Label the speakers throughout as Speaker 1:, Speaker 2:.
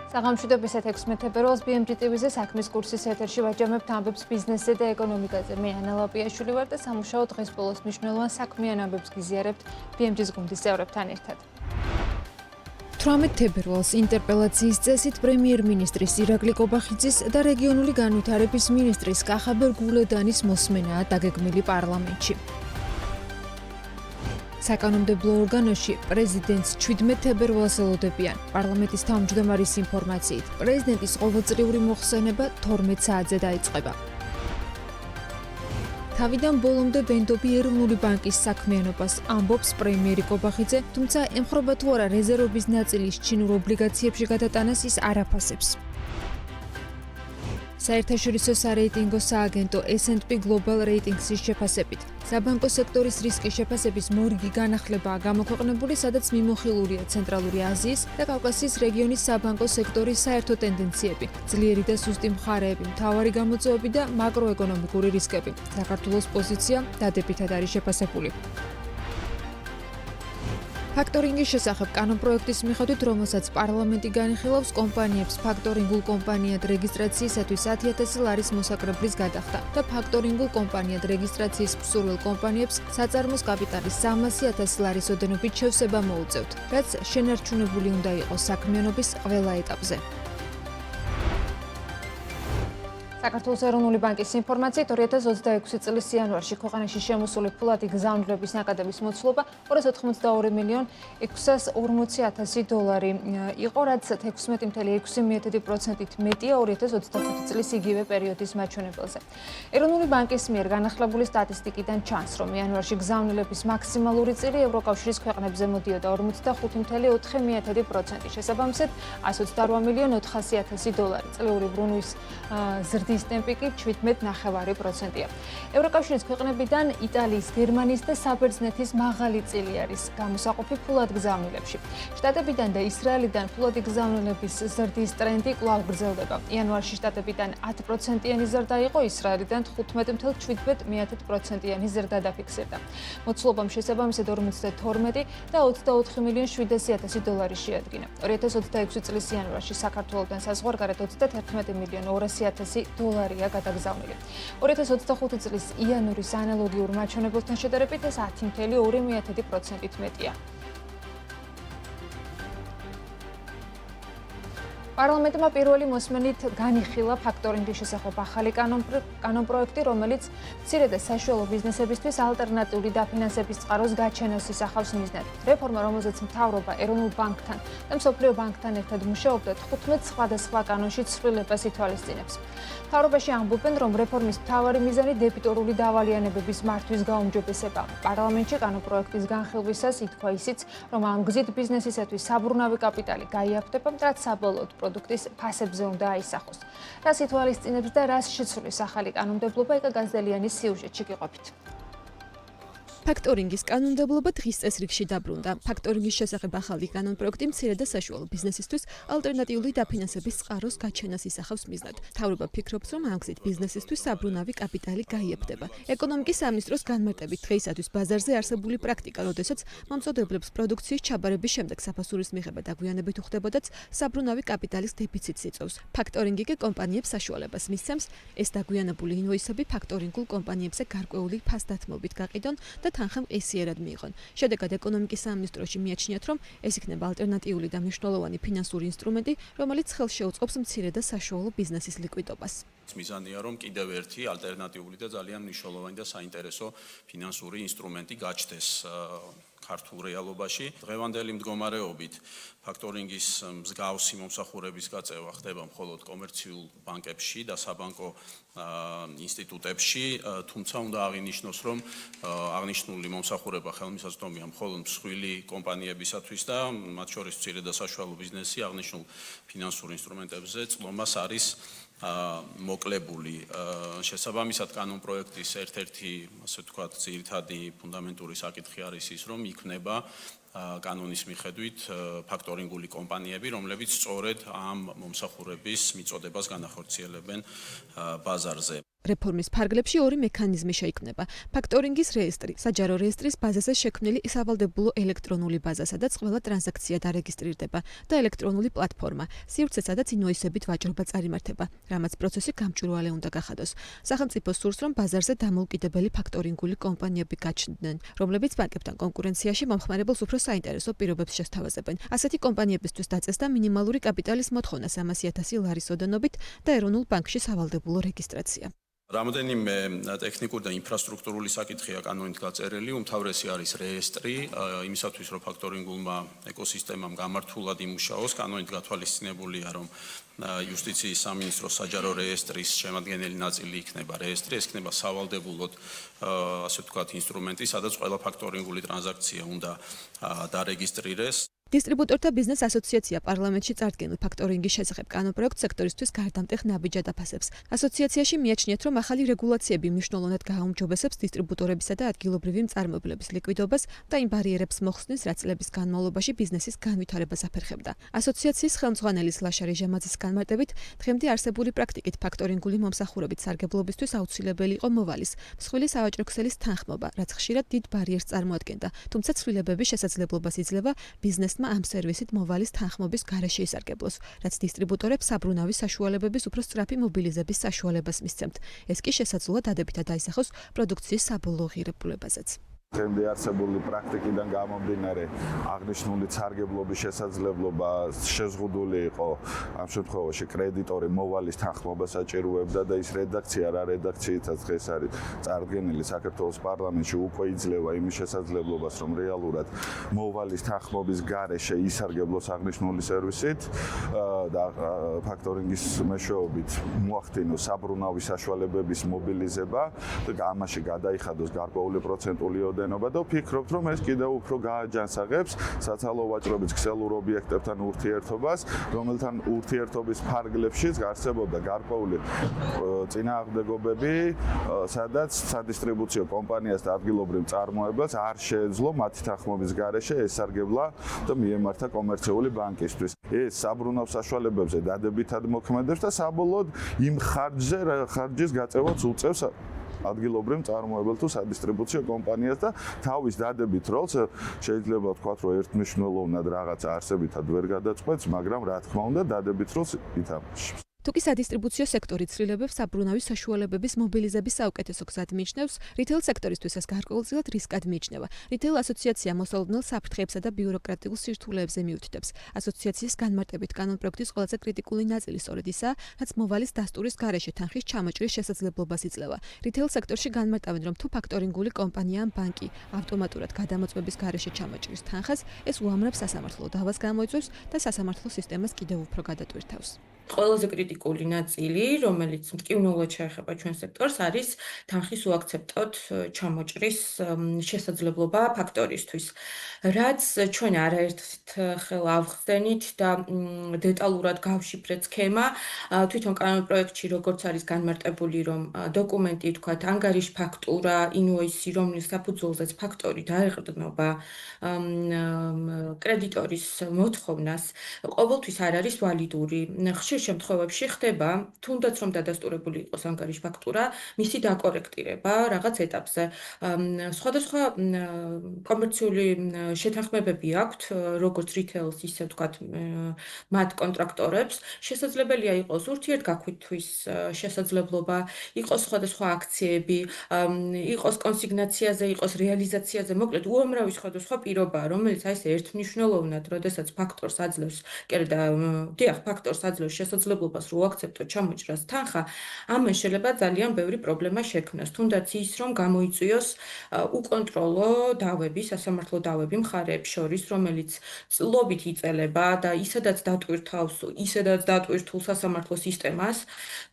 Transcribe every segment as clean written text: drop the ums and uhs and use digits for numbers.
Speaker 1: საღამოშვიდობის 16 ფებრუარს BMG TV-ზე საქმის კურსის ეთერში ვაჯამებთ ამბებს ბიზნესზე და ეკონომიკაზე. მე ანა ლაპიაშვილი ვარ და სამუშაო დღეს ბოლოს მნიშვნელოვან საქმიან ამბებს გიზიარებთ BMG-ს გუნდის წევრებთან ერთად. 18 თებერვალს ინტერპელაციის წესით პრემიერ-მინისტრის ირაკლი კობახიძის და რეგიონული განვითარების მინისტრის კახაბერ გულედანის მოსმენაა დაგეგმილი პარლამენტში. საკანონმდებლო ორგანოში პრეზიდენტს 17 თებერვალს ელოდებიან. პარლამენტის თავმჯდომარის ინფორმაციით, პრეზიდენტის ყოველწლიური მოხსენება 12 საათზე დაიწყება. თავიდან ბოლომდე ვენდობი ეროვნული ბანკის საქმიანობას ამბობს პრემიერი კობახიძე, თუმცა ემხრობა თუ არა რეზერვების ნაწილის ჩინურ ობლიგაციებში გადატანას ის არ აფასებს. საერთაშორისო სარეიტინგო სააგენტო S&P Global Ratings-ის შეფასებით, საბანკო სექტორის რისკის შეფასების მორიგი განახლებაა გამოქვეყნებული, სადაც მიმოხილულია ცენტრალური აზიის და კავკასიის რეგიონის საბანკო სექტორის საერთო ტენდენციები, ძლიერი და სუსტი მხარეები, მთავარი გამოწვევები და მაკროეკონომიკური რისკები. საქართველოს პოზიცია დადებითად არის შეფასებული. ფაქტორინგის შესახებ კანონპროექტის მიხედვით, რომელსაც პარლამენტი განიხილავს, კომპანიებს ფაქტორინგულ კომპანიად რეგისტრაციისათვის 10,000 ლარის მოსაკრებლის გადახდა და ფაქტორინგულ კომპანიად რეგისტრაციის მსურველ კომპანიებს საწარმოს კაპიტალის 300,000 ლარის ოდენობით შევსება მოუწევთ, რაც შენარჩუნებული უნდა იყოს საქმიანობის ყველა ეტაპზე. საქართველოს ეროვნული ბანკის ინფორმაციით 2026 წლის იანვარში ქვეყანაში შემოსული ფულადი გზავნილების ნაკადების მოცულობა 282,640,000 დოლარი იყო, რაც 16,6%-ით მეტია 2025 წლის იგივე პერიოდის მაჩვენებელზე. ეროვნული ბანკის მიერ განახლებული სტატისტიკიდან ჩანს, რომ იანვარში გზავნილების მაქსიმალური წილი ევროკავშირის ქვეყნებზე მოდიოდა 45,4%, შესაბამისად 128,400,000 დოლარი. წლიური ბრუნვის ზრდის ტემპი კი 17,9%-ია. ევროკავშირის ქვეყნებიდან იტალიის, გერმანიის და საბერძნეთის მაღალი წილი არის გამოსაყოფი ფულად გზავნილებში. შტატებიდან და ისრაელიდან ფულადი გზავნილების ზრდის ტრენდი კვლავ გრძელდება. იანვარში შტატებიდან 10%-იანი ზრდა იყო, ისრაელიდან 15,7%-იანი ზრდა დაფიქსირდა. მოცულობამ შესაბამისად 52 და 24,700,000 დოლარი შეადგინა. 2026 წლის იანვარში საქართველოსთან საზღვარგარეთ 31,200,000 დოლარია გადაგზავნილი. 2025 წლის იანვრის ანალოგიურ მაჩვენებელთან შედარებით ეს 10,2%-ით მეტია. პარლამენტმა პირველი მოსმენით განიხილა ფაქტორინგის შესახებ ახალი კანონპროექტი, რომელიც მცირე და საშუალო ბიზნესებისთვის ალტერნატიული დაფინანსების წყაროს გაჩენას ისახავს მიზნად. რეფორმა, რომელზეც მთავრობა ეროვნულ ბანკთან და მსოფლიო ბანკთან ერთად მუშაობდა, 15 სხვადასხვა კანონში ცვლილებას ითვალისწინებს. მთავრობაში ამბობენ, რომ რეფორმის მთავარი მიზანი დებიტორული დავალიანებების მართვის გაუმჯობესება. პარლამენტში კანონპროექტის განხილვისას ითქვა ისიც, რომ ამ გზით ბიზნესისათვის საბრუნავი კაპიტალი გაიაფთება, რაც საბოლოოდ პროდუქტის ფასებზე უნდა აისახოს. რას ითვალისწინებს და რას შეცვლის ახალი კანონმდებლობა, ეკა გაზდელიანის სიუჟეტში გიყვებით. ფაქტორინგის კანონმდებლობა დღის წესრიგში დაბრუნდა. ფაქტორინგის შესახებ ახალი კანონპროექტი მცირე და საშუალო ბიზნესისთვის ალტერნატიული დაფინანსების წყაროს გაჩენას ისახავს მიზნად. მთავრობა ფიქრობს, რომ ამ გზით ბიზნესისთვის საბრუნავი კაპიტალი გაიაფთება. ეკონომიკის სამინისტროს განმარტებით დღეისათვის ბაზარზე არსებული პრაქტიკა, როდესაც მომწოდებლებს პროდუქციის ჩაბარების შემდეგ საფასურის მიღება დაგვიანებით უხდებოდაც, საბრუნავი კაპიტალის დეფიციტს იწვევს. ფაქტორინგი კი კომპანიებს საშუალებას მისცემს, ეს დაგვიანებული ინვოისები ფაქტორინგულ კომპანიებზე გარკვეული ფასდათმობით გაყიდონ და თანხა მყისიერად მიიღონ. შედეგად ეკონომიკის სამინისტროში მიაჩნიათ, რომ ეს იქნება ალტერნატიული და მნიშვნელოვანი ფინანსური ინსტრუმენტი, რომელიც ხელს შეუწყობს მცირე და საშუალო ბიზნესის ლიკვიდობას.
Speaker 2: მიზანია, რომ კიდევ ერთი ალტერნატიული და ძალიან მნიშვნელოვანი და საინტერესო ფინანსური ინსტრუმენტი გაჩნდეს ქართულ რეალობაში. დღევანდელი მდგომარეობით ფაქტორინგის მსგავსი მომსახურების გაწევა ხდება მხოლოდ კომერციულ ბანკებში და საბანკო ინსტიტუტებში, თუმცა უნდა აღინიშნოს, რომ აღნიშნული მომსახურება ხელმისაწვდომია მხოლოდ მსხვილი კომპანიებისათვის და მათ შორის მცირე და საშუალო ბიზნესი აღნიშნულ ფინანსურ ინსტრუმენტებზე წლომას არის მოკლებული. შესაბამისად კანონპროექტის ერთ-ერთი, ასე ვთქვათ, ძირითადი ფუნდამენტური საკითხი არის ის, რომ იქმნება კანონის მიხედვით ფაქტორინგული კომპანიები, რომლებიც სწორედ ამ მომსახურების მიწოდებას განახორციელებენ ბაზარზე.
Speaker 1: რეფორმის ფარგლებში ორი მექანიზმი შეიქმნება. ფაქტორინგის რეესტრი, საჯარო რეესტრის ბაზაზე შექმნილი სავალდებულო ელექტრონული ბაზა, სადაც ყველა ტრანზაქცია დარეგისტრირდება და ელექტრონული პლატფორმა, სივრცე, სადაც ინვოისებით ვაჭრობა წარიმართება, რამაც პროცესი გამჭვირვალე უნდა გახადოს. სახელმწიფო სურს, რომ ბაზარზე დამოუკიდებელი ფაქტორინგული კომპანიები გაჩნდნენ, რომლებიც ბანკებთან კონკურენციაში მომხმარებელს უფრო საინტერესო პირობებს შესთავაზებენ. ასეთი კომპანიებისთვის დაწესდა მინიმალური კაპიტალის მოთხოვნა 300,000 ლარის ოდენობით და ეროვნულ ბანკში სავალდებულო რეგისტრაცია.
Speaker 2: რამოდენიმე ტექნიკური და ინფრასტრუქტურული საკითხია კანონით გაწერილი, უმთავრესი არის რეესტრი, იმისათვის რომ ფაქტორინგულმა ეკოსისტემამ გამართულად იმუშაოს, კანონით გათვალისწინებულია, რომ იუსტიციის სამინისტროს საჯარო რეესტრის შემადგენელი ნაწილი იქნება რეესტრი, ეს იქნება სავალდებულოდ ასე ვთქვათ ინსტრუმენტი, სადაც ყველა ფაქტორინგული ტრანზაქცია უნდა დარეგისტრირდეს.
Speaker 1: დისტრიბუტორთა ბიზნეს ასოციაცია პარლამენტში წარდგენილ ფაქტორინგის შესახებ კანონპროექტს სექტორისთვის გარდამტეხ ნაბიჯად აფასებს. ასოციაციაში მიაჩნიათ, რომ ახალი რეგულაციები მნიშვნელოვნად გააუმჯობესებს დისტრიბუტორებისა და ადგილობრივი მწარმოებლების ლიკვიდობას და იმ ბარიერებს მოხსნის, რაც წლების განმავლობაში ბიზნესის განვითარებას აფერხებდა. ასოციაციის ხელმძღვანელის ლაშა რეჟამაძის განმარტებით, დღემდე არსებული პრაქტიკით ფაქტორინგული მომსახურებით სარგებლობისთვის აუცილებელი იყო მოვალის, მსხვილი სავაჭრო ქსელის თანხმობა, რაც ხშირად დიდ ბარიერს წარმოადგენდა, თუმცა ცვლილებების შესაძლებლობას იძლევა ბიზნეს ამ სერვისით მოვალის თანხმობის გარეშე ისარგებლოს, რაც დისტრიბუტორებს საბრუნავი საშუალებების უფრო სწრაფი მობილიზების საშუალებას მისცემთ. ეს კი შესაძლოა დადებითად აისახოს პროდუქციის საბოლოო ღირებულებაზეც.
Speaker 3: დღემდე არსებული პრაქტიკიდან გამომდინარე აღნიშნული სარგებლობის შესაძლებლობა შეზღუდული იყო ამ შემთხვევაში კრედიტორი მოვალის თანხმობას საჭიროებდა და ის რედაქცია რა რედაქციითაც დღეს არის წარდგენილი საქართველოს პარლამენტში უკვე იძლევა იმის შესაძლებლობას რომ რეალურად მოვალის თანხმობის გარეშე ისარგებლოს აღნიშნული სერვისით და ფაქტორინგის მეშვეობით მოახდინოს საბრუნავი საშუალებების მობილიზება და ამაში გადაიხადოს გარკვეული პროცენტული და ვფიქრობთ, რომ ეს კიდევ უფრო გააჯანსაღებს საცალო ვაჭრობის ქსელურ ობიექტებთან ურთიერთობას, რომელთან ურთიერთობის ფარგლებშიც არსებობდა გარკვეული წინააღმდეგობები, სადაც სადისტრიბუციო კომპანიას და ადგილობრივ მწარმოებელს არ შეეძლო მათი თანხმობის გარეშე ესარგებლა და მიემართა კომერციული ბანკისთვის. ეს საბრუნავ საშუალებებზე დადებითად მოქმედებს და საბოლოოდ იმ ხარჯის გაწევაც უწევს ადგილობრივ მწარმოებელ თუ სადისტრიბუციო კომპანიას და თავის დადებით როლს შეიძლება ვთქვათ, რომ ერთმნიშვნელოვნად რაღაცა არსებითად ვერ გადაწყვეტს, მაგრამ რა თქმა უნდა დადებით როლს ითამაშებს.
Speaker 1: თუკი სადისტრიბუციო სექტორი ცვლილებებს საბრუნავი საშუალებების მობილიზების საუკეთესო გზად მიიჩნევს, რიტეილ სექტორისთვის ეს გარკვეულწილად რისკად მიიჩნევა. რიტეილ ასოციაცია მოსალოდნელ საფრთხეებსა და ბიუროკრატიულ სირთულეებზე მიუთითებს. ასოციაციის განმარტებით კანონპროექტის ყველაზე კრიტიკული ნაწილი სწორედ ისაა, რაც მოვალის დასტურის გარეშე თანხის ჩამოჭრის შესაძლებლობას იძლევა. რიტეილ სექტორში განმარტავენ, რომ თუ ფაქტორინგული კომპანია ან ბანკი ავტომატურად გადამოწმების გარეშე ჩამოჭრის თანხას, ეს უამრავ სასამართლო დავას გამოიწვევს და სასამართლო სისტემას კიდევ უფრო გადატვირთავს.
Speaker 4: ყველაზე კრიტიკული ნაწილი, რომელიც მტკივნეულად შეეხება ჩვენ სექტორს, არის თანხის უაქცეპტოდ ჩამოჭრის შესაძლებლობა ფაქტორისთვის. რაც ჩვენ არაერთხელ ავხსენით და დეტალურად გავშიფრეთ სქემა, თვითონ კანონპროექტში როგორც არის განმარტებული, რომ დოკუმენტი, თქვათ, ანგარიშ ფაქტურა, ინვოისი, რომლის საფუძველზეც ფაქტორი დაეყრდნობა კრედიტორის მოთხოვნას, ყოველთვის არ არის ვალიდური. ხშირ შემთხვევებში ხდება, თუნდაც რომ დადასტურებული იყოს ანგარიშ ფაქტურა, მისი დაკორექტირება რაღაც ეტაპზე. სხვადასხვა კომერციული შეთანხმებები აქვთ, როგორც რიტეილს, ისე ვთქვათ, მათ კონტრაქტორებს. შესაძლებელია იყოს ურთიერთგაქვთვის შესაძლებლობა, იყოს სხვადასხვა აქციები, იყოს კონსიგნაციაზე, იყოს რეალიზაციაზე, მოკლედ უამრავი სხვადასხვა პირობაა, რომელიც აი ეს ერთმნიშვნელოვნად, როდესაც ფაქტორს აძლევს, ფაქტორს აძლევს შესაძლებლობას რო აქცეპტო ჩამოჭრას თანხა, ამან შეიძლება ძალიან ბევრი პრობლემა შექმნას. თუნდაც ის, რომ გამოიწვიოს უკონტროლო დავები, სასამართლო დავები მხარეებს შორის, რომელიც წლობით იწელება და ისედაც დატვირთულ სასამართლო სისტემას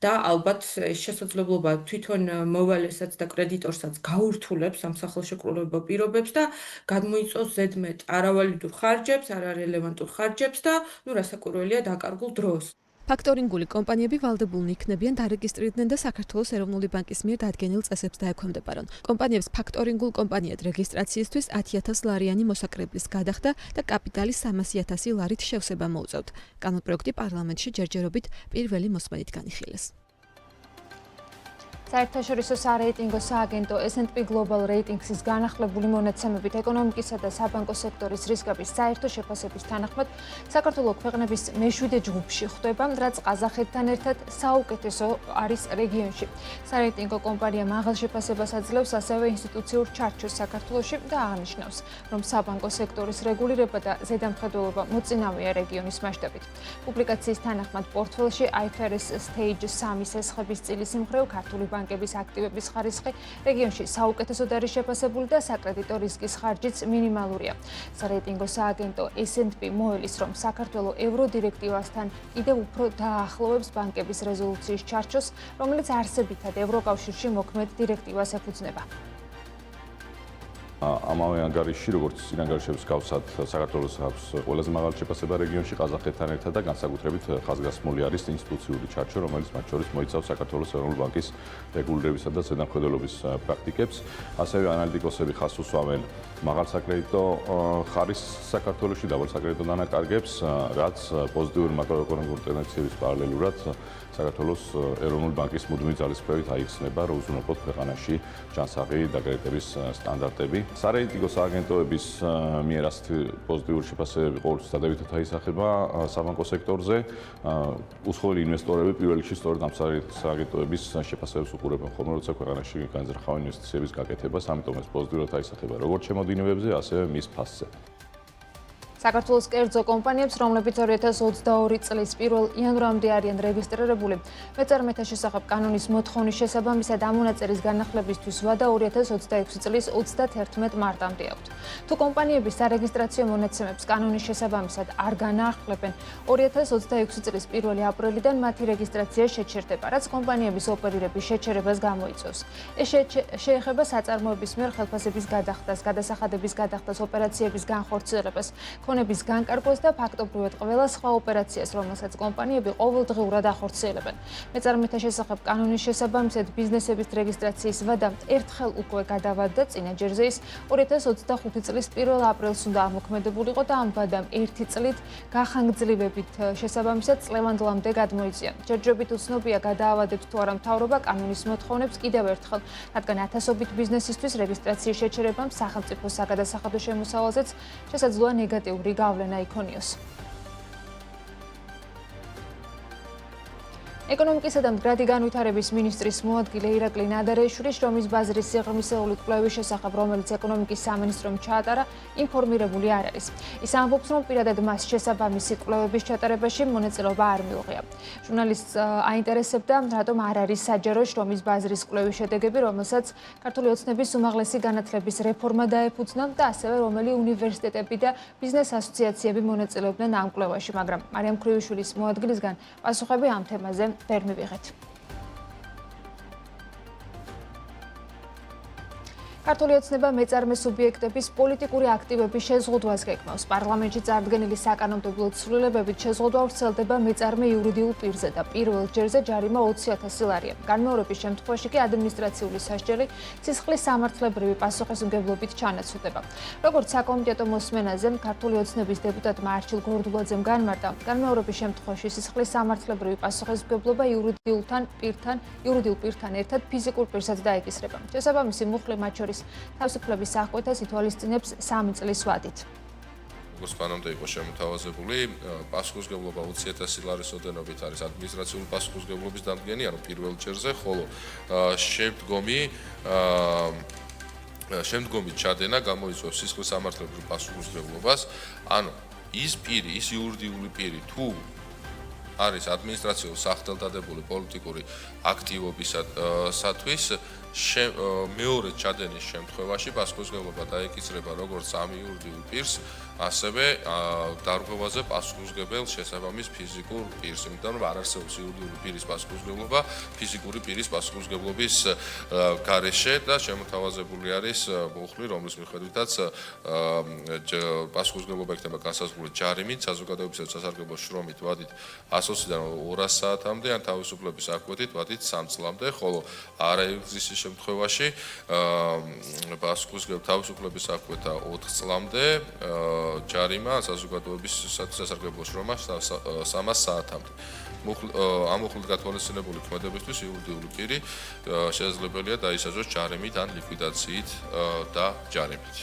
Speaker 4: და ალბათ შესაძლებლობა თვითონ მოვალესაც და კრედიტორსაც გაურთულებს ამ სახელშეკრულებო პირობებს და გადმოიწვევს ზედმეტ არავალიდურ ხარჯებს, არარელევანტურ ხარჯებს და რასაკვირველია დაკარგულ დროს.
Speaker 1: ფაქტორინგული კომპანიები ვალდებულნი იქნებიან დარეგისტრირდნენ და საქართველოს ეროვნული ბანკის მიერ დადგენილ წესებს დაექვემდებარონ. კომპანიებს ფაქტორინგულ კომპანიად რეგისტრაციისთვის 10,000 ლარიანი მოსაკრებლის გადახდა და კაპიტალის 300,000 ლარით შევსება მოუწევთ. კანონპროექტი პარლამენტში ჯერჯერობით პირველი მოსმენით განიხილეს.
Speaker 5: საერთაშორისო სარეიტინგო სააგენტო S&P Global Ratings-ის განახლებული მონაცემებით ეკონომიკისა და საბანკო სექტორის რისკების საერთო შეფასების თანახმად საქართველოს ქვეყნების მე-7 ჯგუფში ხვდება, რაც ყაზახეთთან ერთად საუკეთესო არის რეგიონში. სარეიტინგო კომპანია მაღალ შეფასებას აძლევს ასევე ინსტიტუციურ ჩარჩოს საქართველოში და აღნიშნავს, რომ საბანკო სექტორის რეგულირება და ზედამხედველობა მოწინავეა რეგიონის მასშტაბით. პუბლიკაციის თანახმად პორტფელში IFRS Stage 3-ის ესხების წილის მხრივ ქართული ბანკების აქტივების ხარისხი რეგიონში საუკეთესოდ არის შეფასებული და საკრედიტო რისკის ხარჯიც მინიმალურია. სარეიტინგო სააგენტო S&P მოელის, რომ საქართველოს ევროდირექტივასთან კიდევ უფრო დაახლოვებს ბანკების რეზოლუციის ჩარჩოს, რომელიც არსებითად ევროკავშირში მოქმედ დირექტივას ეფუძნება.
Speaker 6: ამავე ანგარიშში, როგორც წინ ანგარიშების გავსად, საქართველოს აქვს ყველაზე მაღალი შეფასება რეგიონში ყაზახეთთან ერთად და განსაკუთრებით ხაზგასმული არის ინსტიტუციური ჩარჩო, რომელიც მათ შორის მოიცავს საქართველოს ეროვნული ბანკის რეგულირებისა და ზედამხედველობის პრაქტიკებს. ასევე ანალიტიკოსები ხაზს უსვამენ მაღალ საკრედიტო ხარისხს საქართველოში, დაბალ საკრედიტო დანაკარგებს, რაც პოზიტიური მაკროეკონომიკური ტენდენციების პარალელურად საქართველოს ეროვნული ბანკის მუდმივი ძალისხმევით აიხსნება, რომ უზრუნველყოთ ქვეყანაში ჯანსაღი დაკრედიტების სტანდარტები. სარეიტინგო სააგენტოების მიერ ასეთი პოზიტიური შეფასებები ყოველთვის დადებითად აისახება საბანკო სექტორზე. უსხოლი ინვესტორები პირველ რიგში სწორედ ამ სააგენტოების შეფასებებს უყურებენ ხოლმე, როცა ქვეყანაში განზრახავენ ინვესტიციების გაკეთებას, ამიტომ ეს პოზიტიურად აისახება როგორც შემოდინებებზე, ასევე მის ფასზე.
Speaker 5: საქართველოს კერძო კომპანიებს, რომლებიც 2022 წლის 1 იანვრამდე არიან რეგისტრირებული, მეწარმეთა შესახებ კანონის მოთხოვნის შესაბამისად ამონაწერის განახლებისთვის ვადა 2026 წლის 31 მარტამდე აქვთ. თუ კომპანიები სარეგისტრაციო მონაცემებს კანონის შესაბამისად არ განაახლებენ, 2026 წლის 1 აპრილიდან მათი რეგისტრაცია შეჩერდება, რაც კომპანიების ოპერირების შეჩერებას გამოიწვევს. ეს შეეხება საწარმოების მიერ ხელფასების გადახდას, გადასახადების გადახდას, ოპერაციების განხორციელებას, ქონების განკარგვას და ფაქტობრივად ყველა სხვა ოპერაციას, რომელსაც კომპანიები ყოველდღიურად ახორციელებენ. მეწარმეთა შესახებ კანონის შესაბამისად ბიზნესების რეგისტრაციის ვადა ერთხელ უკვე გადავადდა წინაჯერზე ის 2025 წლის 1 აპრილს უნდა ამოქმედებულიყო და ამ ვადამ 1 წლით გახანგრძლივებით შესაბამისად წლევანდლამდე გადმოიწია. ჯერჯერობით უცნობია გადაავადებს თუ არა მთავრობა კანონის მოთხოვნებს კიდევ ერთხელ, რადგან ათასობით ბიზნესისთვის რეგისტრაციის შეჩერებამ სახელმწიფო საგადასახადო შემოსავალზეც შესაძლოა ნეგატიური გავლენა იქონიოს. ეკონომიკისა და მდგრადი განვითარების მინისტრის მოადგილე ირაკლი ნადარეიშვილი შრომის ბაზრის სიღრმისეული კვლევის შესახებ, რომელიც ეკონომიკის სამინისტრომ ჩაატარა, ინფორმირებული არ არის. ის ამბობს, რომ პირადად მას შესაბამისი კვლევების ჩატარებაში მონაწილეობა არ მიუღია. ჟურნალისტს აინტერესებდა, რატომ არ არის საჯარო შრომის ბაზრის კვლევის შედეგები, რომელსაც ქართული ოცნების უმაღლესი განათლების რეფორმა დაეფუძნა და ასევე რომელი უნივერსიტეტები და ბიზნეს ასოციაციები მონაწილეობდნენ ამ კვლევაში, მაგრამ მარიამ ქრივიშვილის მოადგილისგან პასუხები ამ თემაზე ვერ მივიღეთ. ქართული ოცნება მეწარმე სუბიექტების პოლიტიკური აქტივების შეზღუდვას გეკმავს. პარლამენტში წარდგენილი საკანონმდებლო ცვლილებებით შეზღუდვა ვრცელდება მეწარმე იურიდიულ პირზე და პირველ ჯერზე ჯარიმა 20,000 ლარია. განმეორების შემთხვევაში კი ადმინისტრაციული სასჯელი სისხლის სამართლებრივი პასუხისმგებლობით ჩანაცვლდება. როგორც საკომიტეტო მოსმენაზე ქართული ოცნების დეპუტატმა არჩილ გორდულაძემ განმარტა, განმეორების შემთხვევაში სისხლის სამართლებრივი პასუხისმგებლობა იურიდიულ პირთან ერთად ფიზიკურ პირსაც დაეკისრება. შესაბამისი მუხლი მათ შორის თავისუფლების აღკვეთას ითვალისწინებს 3 წლის ვადით.
Speaker 7: როგორც კანონმდე იყო შემოთავაზებული, პასუხისმგებლობა 20,000 ლარის ოდენობით არის ადმინისტრაციული პასუხისმგებლობის დამდგენი, ანუ პირველ ჯერზე, ხოლო შემდგომი ჩადენა გამოიწვევს სისხლის სამართლებრივ პასუხისმგებლობას, ანუ ის იურიდიული პირი თუ არის ადმინისტრაციულ სახელდადებული პოლიტიკური აქტივობისათვის მეორე ჩადენის შემთხვევაში პასუხისმგებლობა დაეკისრება როგორც ამ იურიდიულ პირს, ასევე დარღვევაზე პასუხისმგებელ შესაბამის ფიზიკურ პირს, იმიტომ რომ არ არსებობს იურიდიული პირის პასუხისმგებლობა ფიზიკური პირის პასუხისმგებლობის გარეშე და შემოთავაზებული არის მუხლი, რომლის მიხედვითაც პასუხისმგებლობა იქნება განსაზღვრული ჯარიმით, საზოგადოებისა და სასარგებლო შრომით ვადით 120-დან 200 საათამდე, ან თავისუფლების აღკვეთით ვადით 3 წლამდე, ხოლო არაერთგზის შემთხვევაში თავისუფლების აღკვეთა 4 წლამდე, ჯარიმა საზოგადოების სასარგებლო შრომა 300 საათამდე. ამოხლით გათვალისწინებული ქმედებისთვის იურიდიული პირი შესაძლებელია დაისაჯოს ჯარიმით ან ლიკვიდაციით და ჯარიმით.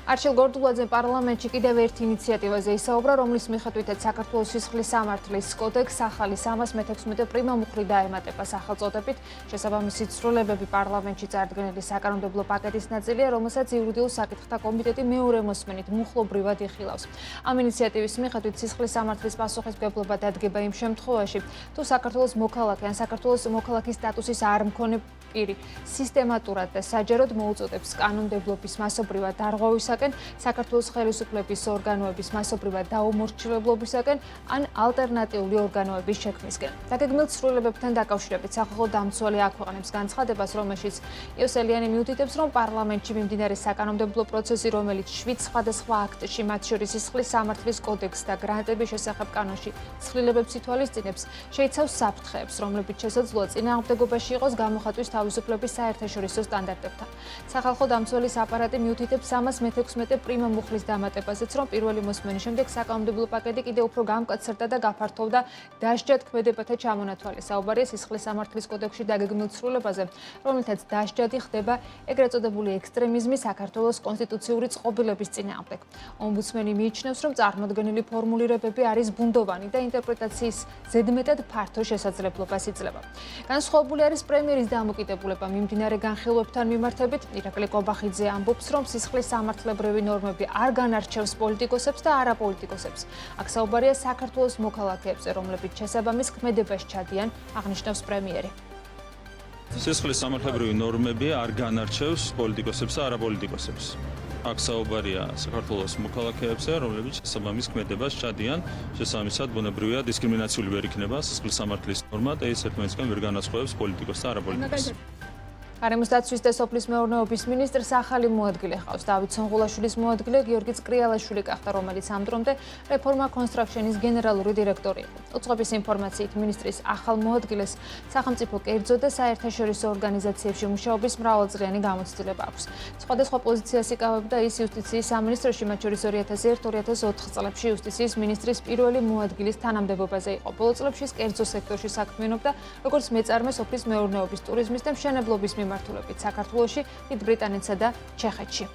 Speaker 5: არჩილ გორდულაძე პარლამენტში კიდევ ერთ ინიციატივაზე ისაუბრა, რომლის მიხედვითაც საქართველოს სისხლის სამართლის კოდექსს ახალი 316 პრიმამუხრი დაემატება სახელწოდებით. შესაბამისი ცვლილებები პარლამენტში წარდგენილი საკანონმდებლო პაკეტის ნაწილია, რომელსაც იურიდიულ საკითხთა კომიტეტი მეორე მოსმენით მუხლობრივად იხილავს. ამ ინიციატივის მიხედვით სისხლის სამართლის პასუხისმგებლობა დადგება იმ შემთხვევაში, თუ საქართველოს მოქალაქე ან საქართველოს მოქალაქის სტატუსის არ მქონე პირი სისტემატურად და საჯაროდ მოუწოდებს კანონმდებლობის მასობრივად დარღვევისაკენ, საქართველოს ხელისუფლების ორგანოების მასობრივად დაუმორჩილებლობისაკენ ან ალტერნატიული ორგანოების შექმნისკენ. დაგეგმილ ცვლილებებთან დაკავშირებით სახალხო დამცველი აქვეყნებს განცხადებას, რომელშიც იოსელიანი მიუთითებს, რომ პარლამენტში მიმდინარე საკანონმდებლო პროცესი, რომელიც 7 სხვადასხვა აქტში, მათ შორის სისხლის სამართლის კოდექსს და გრანტების შესახებ კანონში ცვლილებებს ითვალისწინებს, შეიცავს საფრთხეებს, რომლებიც შესაძლოა წინააღმდეგობაში იყოს გამოხატვის თავისუფლების საერთაშორისო სტანდარტებთან. სახალხო დამცველის აპარატი მიუთითებს 316 პრიმამუხლის დამატებაზეც, რომ პირველი მოსმენის შემდეგ საკანონმდებლო პაკეტი კიდევ უფრო გამკაცრდა და გაფართოვდა დასჯად ქმედებათა ჩამონათვალის. საუბარია სისხლის სამართლის კოდექსში დაგეგმილ ცვლილებაზე, რომელთაც დასჯადი ხდება ეგრეთ წოდებული ექსტრემიზმი საქართველოს კონსტიტუციური წყობილების წინააღმდეგ. ომბუდსმენი მიიჩნევს, რომ წარმოდგენილი ფორმულირებები არის ბუნდოვანი და ინტერპრეტაციის ზედმეტად ფართო შესაძლებლობას იძლევა. განსხვავებული არის პრემიერის დამოკიდებულება მიმდინარე განხილვებთან მიმართებით. ირაკლი კობახიძე ამბობს, რომ სისხლის სამართლებრივი ნორმები არ განარჩევს პოლიტიკოსებს და არაპოლიტიკოსებს. აქ საუბარია საქართველოს მოქალაქეებზე, რომლებიც შესაბამის ქმედებას ჩადიან, აღნიშნავს პრემიერი.
Speaker 8: სისხლის სამართლებრივი ნორმები არ განარჩევს პოლიტიკოსებს და არაპოლიტიკოსებს. აქ საუბარია საქართველოს მოქალაქეებზე, რომლებიც შესაბამის ქმედებას ჩადიან, შესაბამისად ბუნებრივია დისკრიმინაციული ვერ იქნება სისხლის სამართლის ნორმა და ეს ერთმანეთისგან ვერ განასხვავებს პოლიტიკოსს და არაპოლიტიკოსს.
Speaker 5: გარემოს დაცვის და სოფლის მეურნეობის მინისტრს ახალი მოადგილე ჰყავს. დავით სონღულაშვილის მოადგილე გიორგი წკრიალაშვილი გახდა, რომელიც ამ დრომდე რეფორმა კონსტრაქშენის გენერალური დირექტორი იყო. უწყების ინფორმაციით მინისტრის ახალ მოადგილეს სახელმწიფო კერძო და საერთაშორისო ორგანიზაციებში მუშაობის მრავალწლიანი გამოცდილება აქვს. სხვადასხვა პოზიციას იკავებდა ის იუსტიციის სამინისტროში, მათ შორის 2001-2004 წლებში იუსტიციის მინისტრის პირველი მოადგილის თანამდებობაზე იყო. ბოლო წლებში კერძო სექტორში საქმიანობდა, როგორც მეწარმე სოფლის მეურნეობის, ტურიზმის და მშენებლობის მიმართულებით საქართველოში, დიდ ბრიტანეთსა და ჩეხეთში.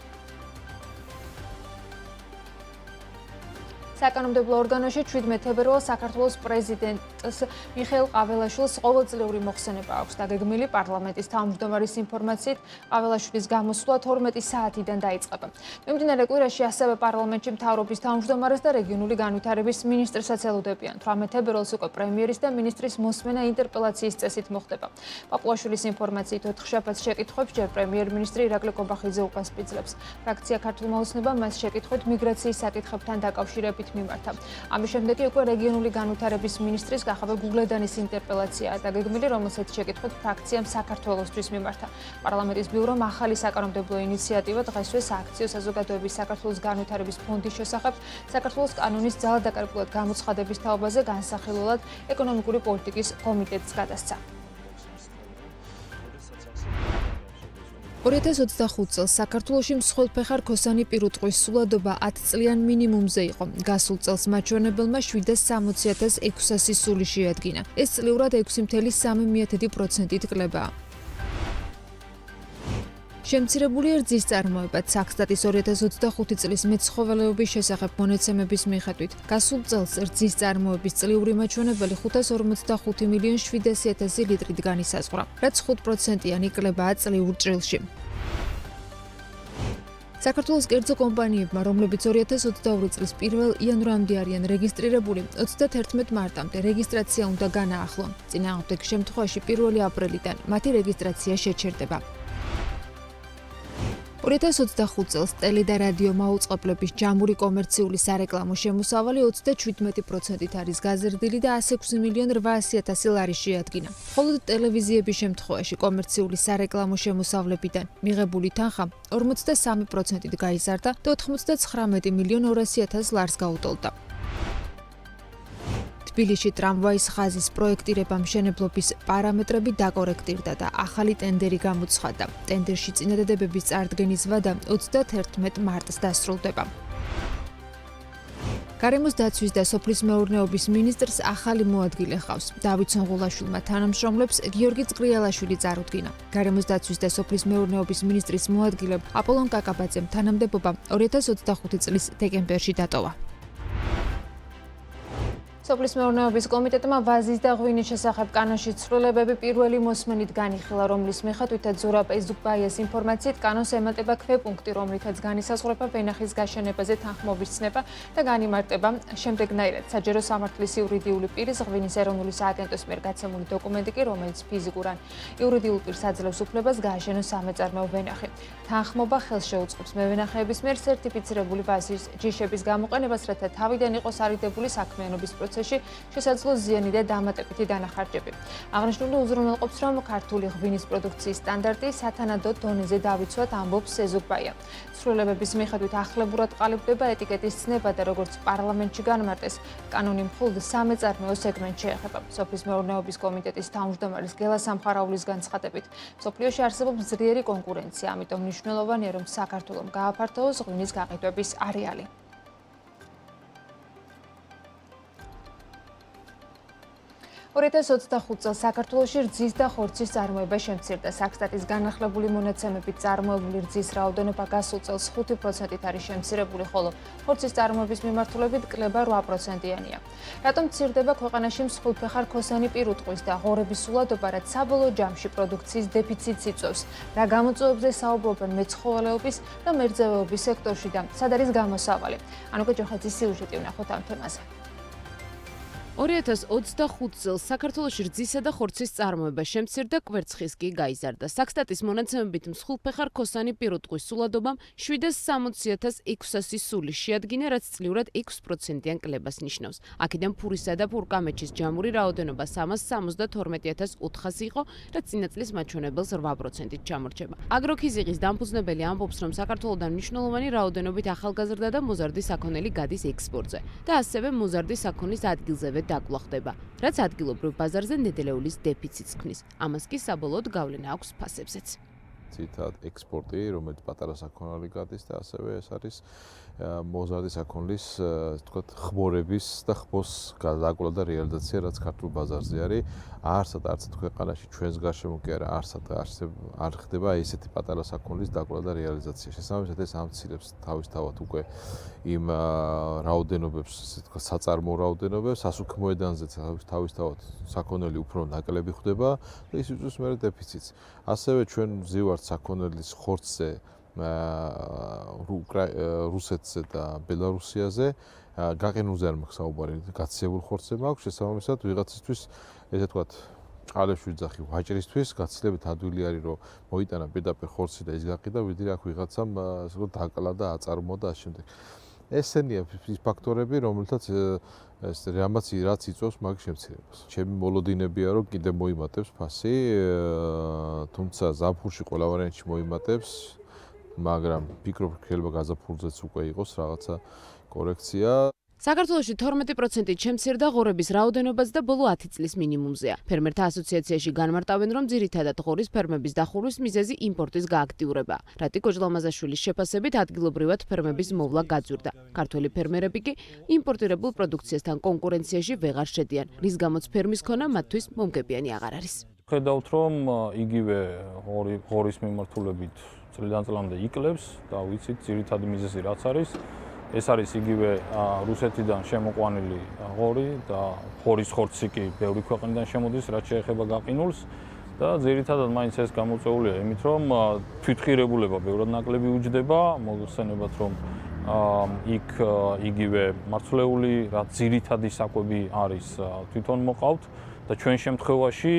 Speaker 5: საკანონმდებლო ორგანოში 17 თებერვალს საქართველოს პრეზიდენტს მიხეილ ყაველაშვილს ყოველწლიური მოხსენება აქვს. დაგეგმილი პარლამენტის თავმჯდომარის ინფორმაციით, ყაველაშვილის გამოსვლა 12 საათიდან დაიწყება. მიმდინარე კვირაში ასევე პარლამენტში მთავრობის თავმჯდომარეს და რეგიონული განვითარების მინისტრსაც ელოდებიან. 18 თებერვალს უკვე პრემიერის და მინისტრის მოსმენა ინტერპელაციის წესით მოხდება. პაპუაშვილის ინფორმაციით 4 შაბათს შეკითხვებს ჯერ პრემიერ-მინისტრი ირაკლი კობახიძე უპასპიძლებს. ფრაქცია ქართულმა ოცნება მას შეკითხვით მიგრაციის საკითხებთან დაკავშირებით მიმართა. ამის შემდეგ უკვე რეგიონული განვითარების მინისტრის გახაბე გუგლედანის ინტერპელაციაა დაგეგმილი, რომელსაც შეკითხვით ფრაქციამ საქართველოსთვის მიმართა. პარლამენტის ბიურომ ახალი საკანონმდებლო ინიციატივა დღესვე სააქციო საზოგადოების საქართველოს განვითარების ფონდის შესახებ საქართველოს კანონის ძალადაკარგულად გამოცხადების თაობაზე განსახილველად ეკონომიკური პოლიტიკის კომიტეტს გადასცა. 2025 წელს საქართველოში მსხვილფეხა რქოსანი პირუტყვის სულადობა 10 წლიან მინიმუმზე იყო. გასულ წელს მაჩვენებელმა 760,600 სული შეადგინა. ეს წლიურად 6,3%-ით კლებაა. შემცირებულია რძის წარმოება. საქსტატის 2025 წლის მეცხოველეობის შესახებ მონაცემების მიხედვით, გასულ წელს რძის წარმოების წლიური მაჩვენებელი 545,700,000 ლიტრით განისაზღვრა, რაც 5%-იანი კლებაა წლიურ ჭრილში. საქართველოს კერძო კომპანიებმა, რომლებიც 2022 წლის 1 იანვრამდე არიან რეგისტრირებული, 31 მარტამდე რეგისტრაცია უნდა განაახლონ. წინააღმდეგ შემთხვევაში 1 აპრილიდან მათი რეგისტრაცია შეჩერდება. 2025 წელს ტელე და რადიო მაუწყებლობის ჯამური კომერციული სარეკლამო შემოსავალი 37%-ით არის გაზრდილი და 106,800,000 ლარი შეადგინა. მხოლოდ ტელევიზიების შემთხვევაში კომერციული სარეკლამო შემოსავლებიდან მიღებული თანხა 43%-ით გაიზარდა და 99,200,000 ლარს გაუტოლდა. თბილისში ტრამვაის ხაზის პროექტირება მშენებლობის პარამეტრები დაკორექტირდა და ახალი ტენდერი გამოცხადდა. ტენდერში წინადადებების წარდგენის ვადა 31 მარტს დასრულდება. გარემოს დაცვის და სოფლის მეურნეობის მინისტრს ახალი მოადგილე ჰყავს. დავით სონღულაშვილმა თანამშრომლებს გიორგი წვრიალაშვილი წარუდგინა. გარემოს დაცვის და სოფლის მეურნეობის მინისტრის მოადგილე აპოლონ კაკაბაძემ თანამდებობა 2025 წლის დეკემბერში დატოვა. სოფლის მეურნეობის კომიტეტმა ვაზის და ღვინის შესახებ კანონში ცვლილებები პირველი მოსმენით განიხილა, რომლის მიხედვითაც ზურაბ ეზუკბაიას ინფორმაციით კანონს ემატება ქვეპუნქტი, რომლითაც განისაზღვრება ვენახის გაშენებაზე თანხმობის ცნება და განიმარტება შემდეგნაირად საჯარო სამართლის იურიდიული პირის ღვინის ეროვნული სააგენტოს მიერ გაცემული დოკუმენტი კი, რომელიც ფიზიკურ ან იურიდიულ პირს აძლევს უფლებას გააშენოს სამეწარმეო ვენახი. თანხმობა ხელს შეუწყობს მევენახეების მიერ სერტიფიცირებული ვაზის ჯიშების გამოყენებას, რათა თავიდან იყოს არიდებული საქმიანობის პროცესში შესაძლო ზიანი და დამატებითი დანახარჯები. აღნიშნული უზრუნველყოფს, რომ ქართული ღვინის პროდუქციის სტანდარტი სათანადო დონეზე დავიცვათ, ამბობს ეზუკბაია. ცვლილებების მიხედვით ახლებურად ყალიბდება ეტიკეტის ცნება და როგორც პარლამენტში განმარტეს, კანონი მხოლოდ სამეწარმეო სეგმენტს შეეხება. სოფლის მეურნეობის კომიტეტის თავმჯდომარის გელა სამხარაულის განცხადებით, მსოფლიოში არსებობს ძლიერი კონკურენცია, ამიტომ მნიშვნელოვანია, რომ საქართველომ გააფართოვოს ღვინის გაყიდვების არეალი. 2025 წელს საქართველოში რძის და ხორცის წარმოება შემცირდა. საქსტატის განახლებული მონაცემებით წარმოებული რძის რაოდენობა გასულ წელს 5%-ით არის შემცირებული, ხოლო ხორცის წარმოების მიმართულებით კლება 8%-იანია. რატომ მცირდება ქვეყანაში მსხვილფეხარ ქოსანი პირუტყვის და ღორების სულადობა, რაც საბოლოო ჯამში პროდუქციის დეფიციტს იწვევს? რა გამოწვევებზე საუბრობენ მეცხოველეობის და მებრძოლეობის სექტორში და სად არის გამოსავალი? ანუკა ჯოხაძის სიუჟეტი ვნახოთ ამ თემაზე.
Speaker 9: 2025 წელს საქართველოში რძისა და ხორცის წარმოება შემცირდა, კვერცხის კი გაიზარდა. საქსტატის მონაცემებით მსხვილფეხარ ქოსანი პირუტყვის სულადობამ 760,600 სული შეადგინა, რაც წლიურად 6%-იან კლებას ნიშნავს. აქედან ფურისა და ფურკამეჩის ჯამური რაოდენობა 372,400 იყო, რაც წინა წლის მაჩვენებელს 8%-ით ჩამორჩება. აგროქიზიყის დამფუძნებელი ამბობს, რომ საქართველოდან მნიშვნელოვანი რაოდენობით ახალგაზრდა და მოზარდი საქონელი გადის ექსპორტზე და ასევე მოზარდი საქონლის ადგილზევე დაკლა ხდება, რაც ადგილობრივ ბაზარზე ნედლეულის დეფიციტს ქმნის. ამას კი საბოლოოდ გავლენა აქვს ფასებზეც.
Speaker 6: ცითად ექსპორტი, რომელიც პატარა საქონელი გადის და ასევე ეს არის მოზარდი საქონლის, თქვათ, ხმორების და ხმოს დაკლა და რეალიზაცია, რაც ქართულ ბაზარზე არის. არსად ქვეყანაში ჩვენს გარშემო კი არა, არსად არ ხდება ესეთი პატარა საქონლის დაკლა და რეალიზაცია. შესაბამისად ეს ამცირებს თავისთავად უკვე იმ რაოდენობებს, ესე თქვა, საწარმოო რაოდენობებს, სასუქმოედანზე თავისთავად საქონელი უფრო ნაკლები ხდება და ის იწვევს მერე დეფიციტს. ასევე ჩვენ ვზივართ საქონელის ხორცზე რუსეთზე და ბელარუსიაზე, გაყინულზე არ მაქვს საუბარი, გაცივებულ ხორცზე მაქვს, შესაბამისად ვიღაცისთვის ესე თქვა ჭყალებში ვიძახი ვაჭრისთვის, გაცილებით ადვილი არის რომ მოიტანა პირდაპირ ხორცი და ის გაყიდა, ვიდრე აქ ვიღაცამ ასე ვთქვათ დაკლა და აწარმოა და ამ შემდეგ. ესენია ის ფაქტორები, რომელთაც რაც იწვევს მაგ შემცირებას. ჩემი მოლოდინებია, რომ კიდე მოიმატებს ფასი, თუმცა ზაფხულში ყველა ვარიანტში მოიმატებს, მაგრამ ფიქრობ, შეიძლება გაზაფხულზეც უკვე იყოს რაღაცა კორექცია.
Speaker 9: საქართველოში 12%-ით შემცირდა ღორების რაოდენობაც და ბოლო 10 წლის მინიმუმზეა. ფერმერთა ასოციაციაში განმარტავენ, რომ ძირითადად ღორის ფერმების დახურვის მიზეზი იმპორტის გააქტიურებაა. რატი კოჯლამაზაშვილის შეფასებით ადგილობრივად ფერმების მოვლა გაძვირდა. ქართველი ფერმერები კი იმპორტირებულ პროდუქციასთან კონკურენციაში ვეღარ შედიან, რის გამოც ფერმის ქონა მათთვის მომგებიანი აღარ არის.
Speaker 10: ხედავთ, რომ იგივე ღორის მიმართულებით წლიდან წლამდე იკლებს და ვიცით ძირითადი მიზეზი რაც არის. ეს არის იგივე რუსეთიდან შემოყვანილი ღორი და ღორის ხორცი კი ბევრი ქვეყნიდან შემოდის, რაც შეეხება გაყინულს და ძირითადად მაინც ეს გამოწვეულია იმით, რომ თვითღირებულება ბევრად ნაკლები უჯდება, მოგხსენებათ, რომ იქ იგივე მარცვლეული, რაც ძირითადი საკვები არის, თვითონ მოყავთ და ჩვენ შემთხვევაში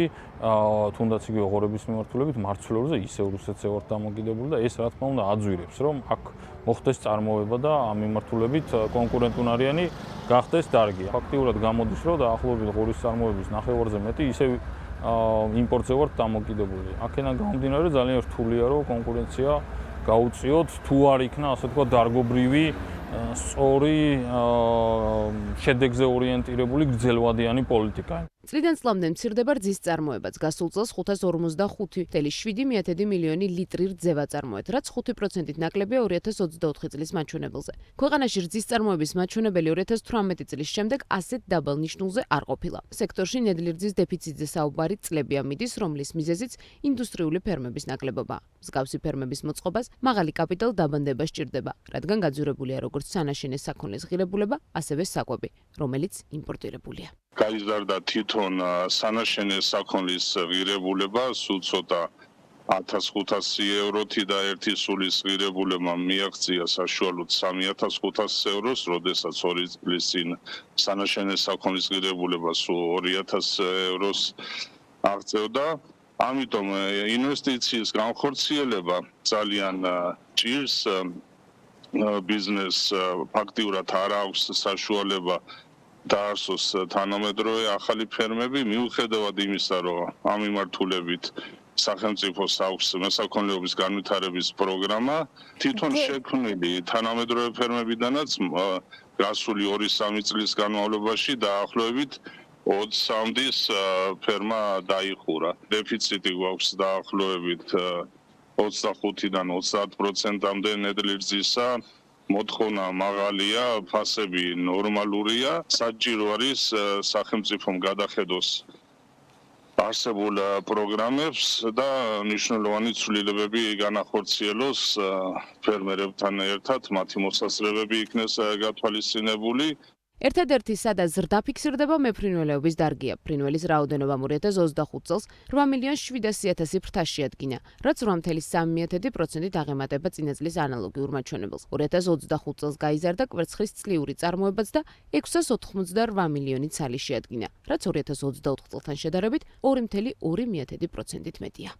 Speaker 10: თუნდაც იგივე ღორების მიმართულებით მარცვლეულზე ისევ რუსეთზე ვართ დამოკიდებული და ეს რა თქმა უნდა აძვირებს, რომ აქ მოხდეს წარმოება და ამ მიმართულებით კონკურენტუნარიანი გახდეს დარგი. ფაქტიურად გამოდის, რომ დაახლოებით ღორის წარმოების ნახევარზე მეტი ისევ იმპორტზე ვართ დამოკიდებული. აქედან გამომდინარე ძალიან რთულია, რომ კონკურენცია გაუწიოთ, თუ არ იქნა, ასე თქვა, დარგობრივი, სწორი, შედეგზე ორიენტირებული გრძელვადიანი პოლიტიკა.
Speaker 9: წლიდან წლამდე მცირდება რძის წარმოებაც. გასულ წელს 545.7 მილიონი ლიტრი რძევა წარმოეთ, რაც 5%-ით ნაკლებია 2024 წლის მაჩვენებელზე. ქვეყანაში რძის წარმოების მაჩვენებელი 2018 წლის შემდეგ ასეთ დაბალ ნიშნულზე არ ყოფილა. სექტორში ნედლი რძის დეფიციტზე საუბარი წლებია მიდის, რომლის მიზეზიც ინდუსტრიული ფერმების ნაკლებობა. მსგავსი ფერმების მოწყობას მაღალი კაპიტალ დაბანდება სჭირდება, რადგან გაძვირებულია როგორც სანაშენე საქონლის ღირებულება, ასევე საკვები, რომელიც იმპორტირებულია.
Speaker 11: გაიზარდა თვითონ სანაშენე საქონლის ღირებულება, სულ ცოტა 1500 ევროთი და ერთი სულის ღირებულება მიაღწია საშუალოდ 3500 ევროს, როდესაც 2 წლის წინ სანაშენე საქონლის ღირებულება სულ 2000 ევროს აღწევდა. ამიტომ ინვესტიციის განხორციელება ძალიან ჭირს ბიზნესს, ფაქტიურად არ აქვს საშუალება დაარსოს თანამედროვე ახალი ფერმები, მიუხედავად იმისა, რომ ამ მიმართულებით სახელმწიფოს აქვს მესაქონლეობის განვითარების პროგრამა, თვითონ შექმნილი თანამედროვე ფერმებიდანაც გასული 2-3 წლის განმავლობაში დაახლოებით 20-ის ფერმა დაიხურა. დეფიციტი გვაქვს დაახლოებით 25-დან 30%-მდე ნედლი რძისა. მოთხოვნა მაღალია, ფასები ნორმალურია. საჭირო არის სახელმწიფომ გადახედოს არსებულ პროგრამებს და მნიშვნელოვანი ცვლილებები განახორციელოს ფერმერებთან ერთად, მათი მოსასწრებები იქნეს გათვალისწინებული.
Speaker 9: ერთადერთი სადაც ზრდა ფიქსირდება მეფრინველეობის დარგია. ფრინველის რაოდენობა 2025 წელს 8.700.000 ფრთა შეადგინა, რაც 8.3%-ით აღემატება წინა წლის ანალოგიურ მაჩვენებელს. 2025 წელს გაიზარდა კვერცხის წლიური წარმოებაც და 688 მილიონი ცალი შეადგინა, რაც 2024 წელთან შედარებით 2.2%-ით მეტია.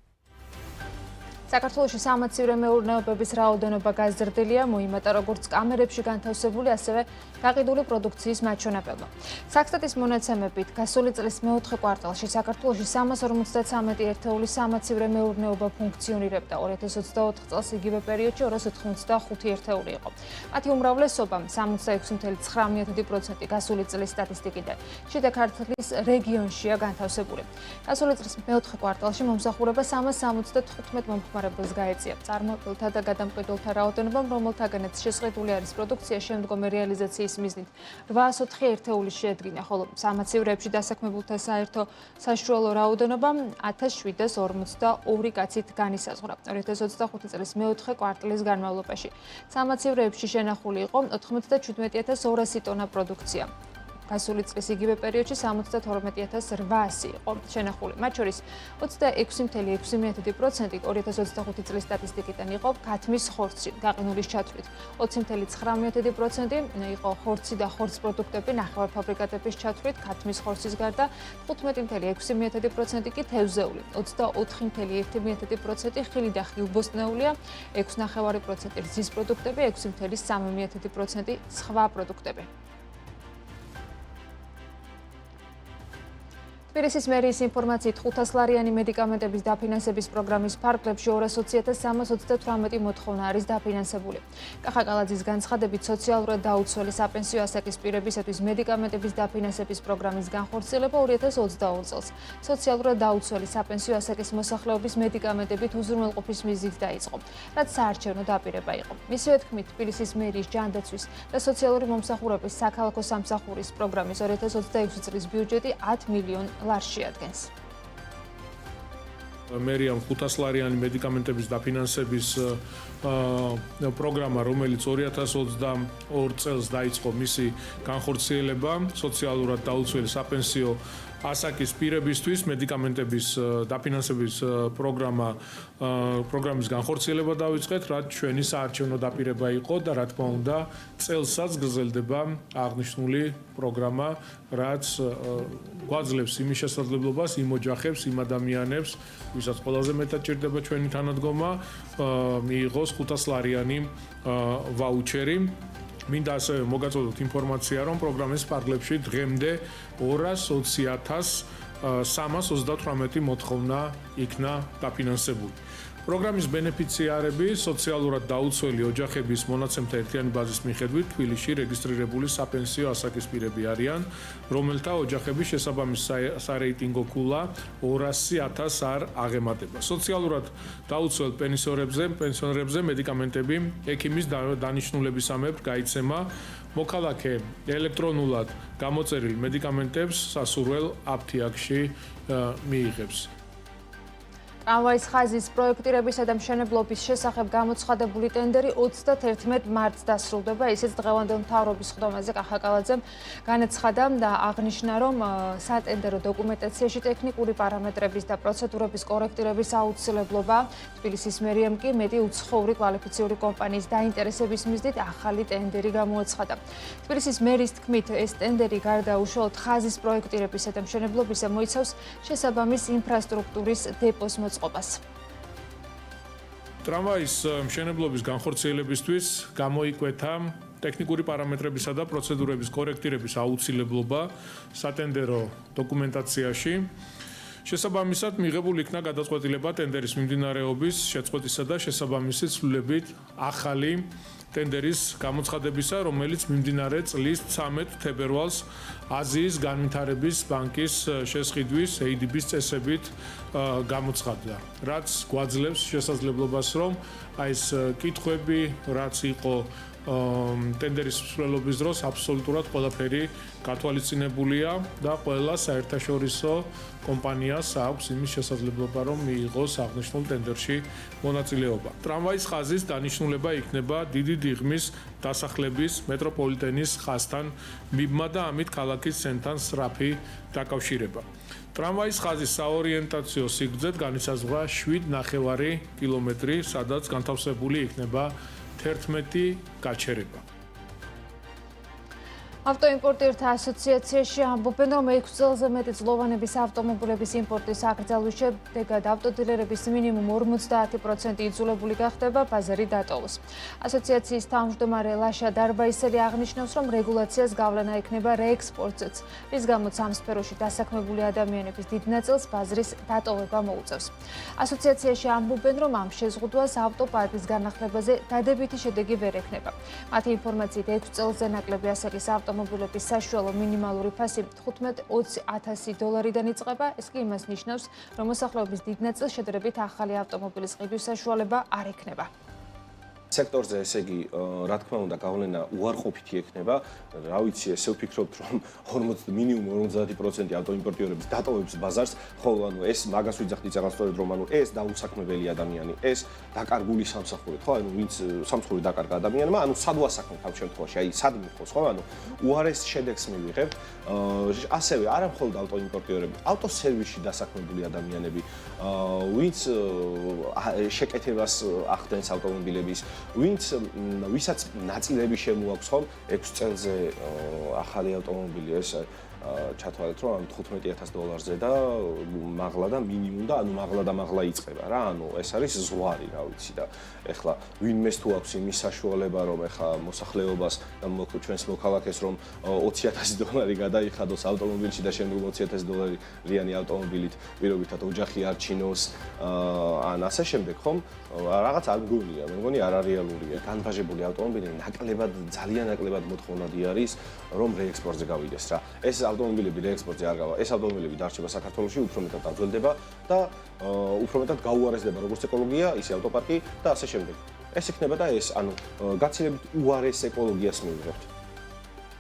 Speaker 5: საქართველოში სამაცივრო მეურნეობების რაოდენობა გაზრდილია, მოიმატა როგორც კამერებში განთავსებული, ასევე გაყიდული პროდუქციის მაჩვენებელმა. საქსტატის მონაცემებით, გასული წლის მეოთხე კვარტალში საქართველოში 353 ერთეული სამაცივრო მეურნეობა ფუნქციონირებდა, 2024 წელს იგივე პერიოდში 285 ერთეული იყო. მათი უმრავლესობა 66.9% გასული წლის სტატისტიკიდან შიდა ქართლის რეგიონშია განთავსებული. გასული წლის მეოთხე კვარტალში მომსახურება 375 მომხმარებელს გაეწია. წარმოებელთა და გადამყიდველთა რაოდენობამ, რომელთაგანაც შესყიდული არის პროდუქცია შემდგომი რეალიზაციის მიზნით 804 ერთეული შეადგინა, ხოლო სამაცივრეებში დასაქმებულთა საერთო საშუალო რაოდენობა 1742 კაცით განისაზღვრა. 2025 წლის მეოთხე კვარტალის განმავლობაში სამაცივრეებში შენახული იყო 97.200 ტონა პროდუქცია. გასული წლის იგივე პერიოდში 72.800 იყო შენახული. მათ შორის 26.6% 2025 წლის სტატისტიკიდან იყო ქათმის ხორცი, გაყინულის ჩათვლით. 20.9% იყო ხორცი და ხორცის პროდუქტები, ნახევარფაბრიკატების ჩათვლით, ქათმის ხორცის გარდა 15.6% კი თევზეული, 24.1% ხილი და ხილბოსტნეულია, 6.5% რძის პროდუქტები, 6.3% სხვა პროდუქტები. თბილისის მერიის ინფორმაციით 500 ლარიანი მედიკამენტების დაფინანსების პროგრამის ფარგლებში 220.328 მოთხოვნა არის დაფინანსებული. კახაკალაძის განცხადებით, სოციალურად დაუცველი საპენსიო ასაკის პირებისათვის მედიკამენტების დაფინანსების პროგრამის განხორციელება 2022 წელს სოციალურად დაუცველი საპენსიო ასაკის მოსახლეობის მედიკამენტებით უზრუნველყოფის მიზნით დაიწყო, რაც საარჩევნო დაპირება იყო. მისივე თქმით, თბილისის მერიის ჯანდაცვის და სოციალური მომსახურების საქალაქო სამსახურის პროგრამის 2026 წლის ბიუჯეტი 10 მილიონ ლარს შეადგენს.
Speaker 12: მერიამ 500 ლარიანი მედიკამენტების დაფინანსების პროგრამა, რომელიც 2022 წელს დაიწყო მისი განხორციელება, სოციალურად დაუცველი საპენსიო ასაკის პირებისთვის მედიკამენტების დაფინანსების პროგრამის განხორციელება დავიწყეთ, რაც ჩვენი საარჩევნო დაპირება იყო და რა თქმა უნდა, წელსაც გრძელდება აღნიშნული პროგრამა, რაც გვაძლევს იმის შესაძლებლობას, იმ ოჯახებს, იმ ადამიანებს, ვისაც ყველაზე მეტად ჭირდება ჩვენი თანადგომა, მიიღოს 500 ლარიანი ვაუჩერი. მინდა ასევე მოგაწოდოთ ინფორმაცია, რომ პროგრამის ფარგლებში დღემდე 220.328 მოთხოვნა იქნა დაფინანსებული. პროგრამის ბენეფიციარები სოციალურად დაუცველი ოჯახების მონაცემთა ერთიანი ბაზის მიხედვით თბილისში რეგისტრირებული საპენსიო ასაკის პირები არიან, რომელთა ოჯახების შესაბამის სარეიტინგო ქულა 200,000 არ აღემატება. სოციალურად დაუცველ პენსიონერებზე მედიკამენტები ექიმის დანიშნულებისამებრ გაიცემა მოქალაქე ელექტრონულად გამოწერილ მედიკამენტებს სასურველ აფთიაქში მიიღებს.
Speaker 5: ტრამვაის ხაზის პროექტირებისა და მშენებლობის შესახებ გამოცხადებული ტენდერი 31 მარტს დასრულდება. ისიც დღევანდელ მთავრობის ხდომაზე კახაკალაძემ განაცხადა და აღნიშნა, რომ სატენდერო დოკუმენტაციაში ტექნიკური პარამეტრების და პროცედურების კორექტირების აუცილებლობა. თბილისის მერიამ კი მეტი უცხოური კვალიფიციური კომპანიის დაინტერესების მიზნით ახალი ტენდერი გამოაცხადა. თბილისის მერის თქმით, ეს ტენდერი გარდა უშუალოდ ხაზის პროექტირებისა და მშენებლობისა მოიცავს შესაბამის ინფრასტრუქტურის დეპოს მოწყობას.
Speaker 12: ტრამვაის მშენებლობის განხორციელებისთვის გამოიკვეთა ტექნიკური პარამეტრებისა და პროცედურების კორექტირების აუცილებლობა სატენდერო დოკუმენტაციაში. შესაბამისად მიღებულ იქნა გადაწყვეტილება ტენდერის მიმდინარეობის შეწყვეტისა და შესაბამისი ცვლილებით ახალი ტენდერის გამოცხადებისა, რომელიც მიმდინარე წლის 13 თებერვალს აზიის განვითარების ბანკის შესყიდვის ADB-ის წესებით გამოცხადდა, რაც გვაძლევს შესაძლებლობას, რომ ეს კითხვები, რაც იყო ტენდერის მსვლელობის დროს აბსოლუტურად ყველაფერი გათვალისწინებულია და ყველა საერთაშორისო კომპანიას აქვს იმის შესაძლებლობა, რომ მიიღოს აღნიშნულ ტენდერში მონაწილეობა. ტრამვაის ხაზის დანიშნულება იქნება დიდი დიღმის დასახლების მეტროპოლიტენის ხაზთან მიბმა და ამით ქალაქის ცენტრთან სწრაფი დაკავშირება. ტრამვაის ხაზის საორიენტაციო სიგრძედ განისაზღვრა 7,5 კილომეტრი, სადაც განთავსებული იქნება 11 გაჩერება.
Speaker 5: ავტოიმპორტიერთა ასოციაციაში ამბობენ, რომ 6 წელზე მეტი წლოვანების ავტომობილების იმპორტის აკრძალვის შედეგად ავტოდილერების მინიმუმ 50% იძულებული გახდება ბაზარი დატოვოს. ასოციაციის თავმჯდომარე ლაშა დარბაისელი აღნიშნავს, რომ რეგულაციას გავლენა ექნება რეექსპორტზეც, რის გამოც ამ სფეროში დასაქმებული ადამიანების დიდ ნაწილს ბაზრის დატოვება მოუწევს. ასოციაციაში ამბობენ, რომ ამ შეზღუდვას ავტოპარკის განახლებაზე დადებითი შედეგი ვერ ექნება. მათი ინფორმაციით 6 წელზე ნაკლები ასაკის ავტომობილების საშუალო მინიმალური ფასი $15,000-დან იწყება. ეს კი იმას ნიშნავს, რომ მოსახლეობის დიდ ნაწილს შედარებით ახალი ავტომობილის ყიდვის საშუალება არ ექნება.
Speaker 13: სექტორზე ესე იგი, რა თქმა უნდა, გავლენა უარყოფითი ექნება. რა ვიცი, ესე ვფიქრობთ, რომ მინიმუმ 50% ავტოიმპორტიორების დატოვებს ბაზარს, ხოლო ანუ ეს მაგას ვიძახთ იწაღასწორეთ, რომ ანუ ეს დაუსაქმებელი ადამიანი, ეს დაკარგული სამსახური, ხო, ანუ ვინც სამსახური დაკარგა ადამიანმა, ანუ სად ვასაქმებთ ამ შემთხვევაში, აი სად მიხოს, ხო, ანუ უარეს შედეგს მივიღებთ. ასევე არა მხოლოდ ავტოიმპორტიორები, ავტოსერვისში დასაქმებული ადამიანები, ვინც შეკეთებას ახდენს ავტომობილების, ვისაც ნაწილები შემოაქვს ხომ 6 წელზე ახალი ავტომობილი ეს ჩათვალეთ რომ $15,000-ზე და მაღლა და მინიმუმ და ანუ მაღლა და მაღლა იწყება რა ანუ ეს არის ზღვარი რა ვიცი და ეხლა ვინმეს თუ აქვს იმის საშუალება რომ ეხლა მოსახლეობას და ჩვენს მოქალაქეს რომ $20,000 გადაიხადოს ავტომობილში და შემდგომ $20,000 რიანი ავტომობილით პირობითად ოჯახი არ ჩინოს ან ასე შემდეგ ხომ რაღაც არ მგონია მე მგონი არარეალურია განბაჟებული ავტომობილი ნაკლებად ძალიან ნაკლებად მოთხოვნადი არის რომ რეექსპორტზე გავიდეს რა ეს ავტომობილები რეექსპორტზე არ გავა ეს ავტომობილები დარჩება საქართველოში უფრო მეტად დაძველდება და უფრო მეტად გაუარესდება როგორც ეკოლოგია ისე ავტოპარკი და ასე შემდეგ ეს იქნება და ეს ანუ გაცილებით უარეს ეკოლოგიას მივიღებთ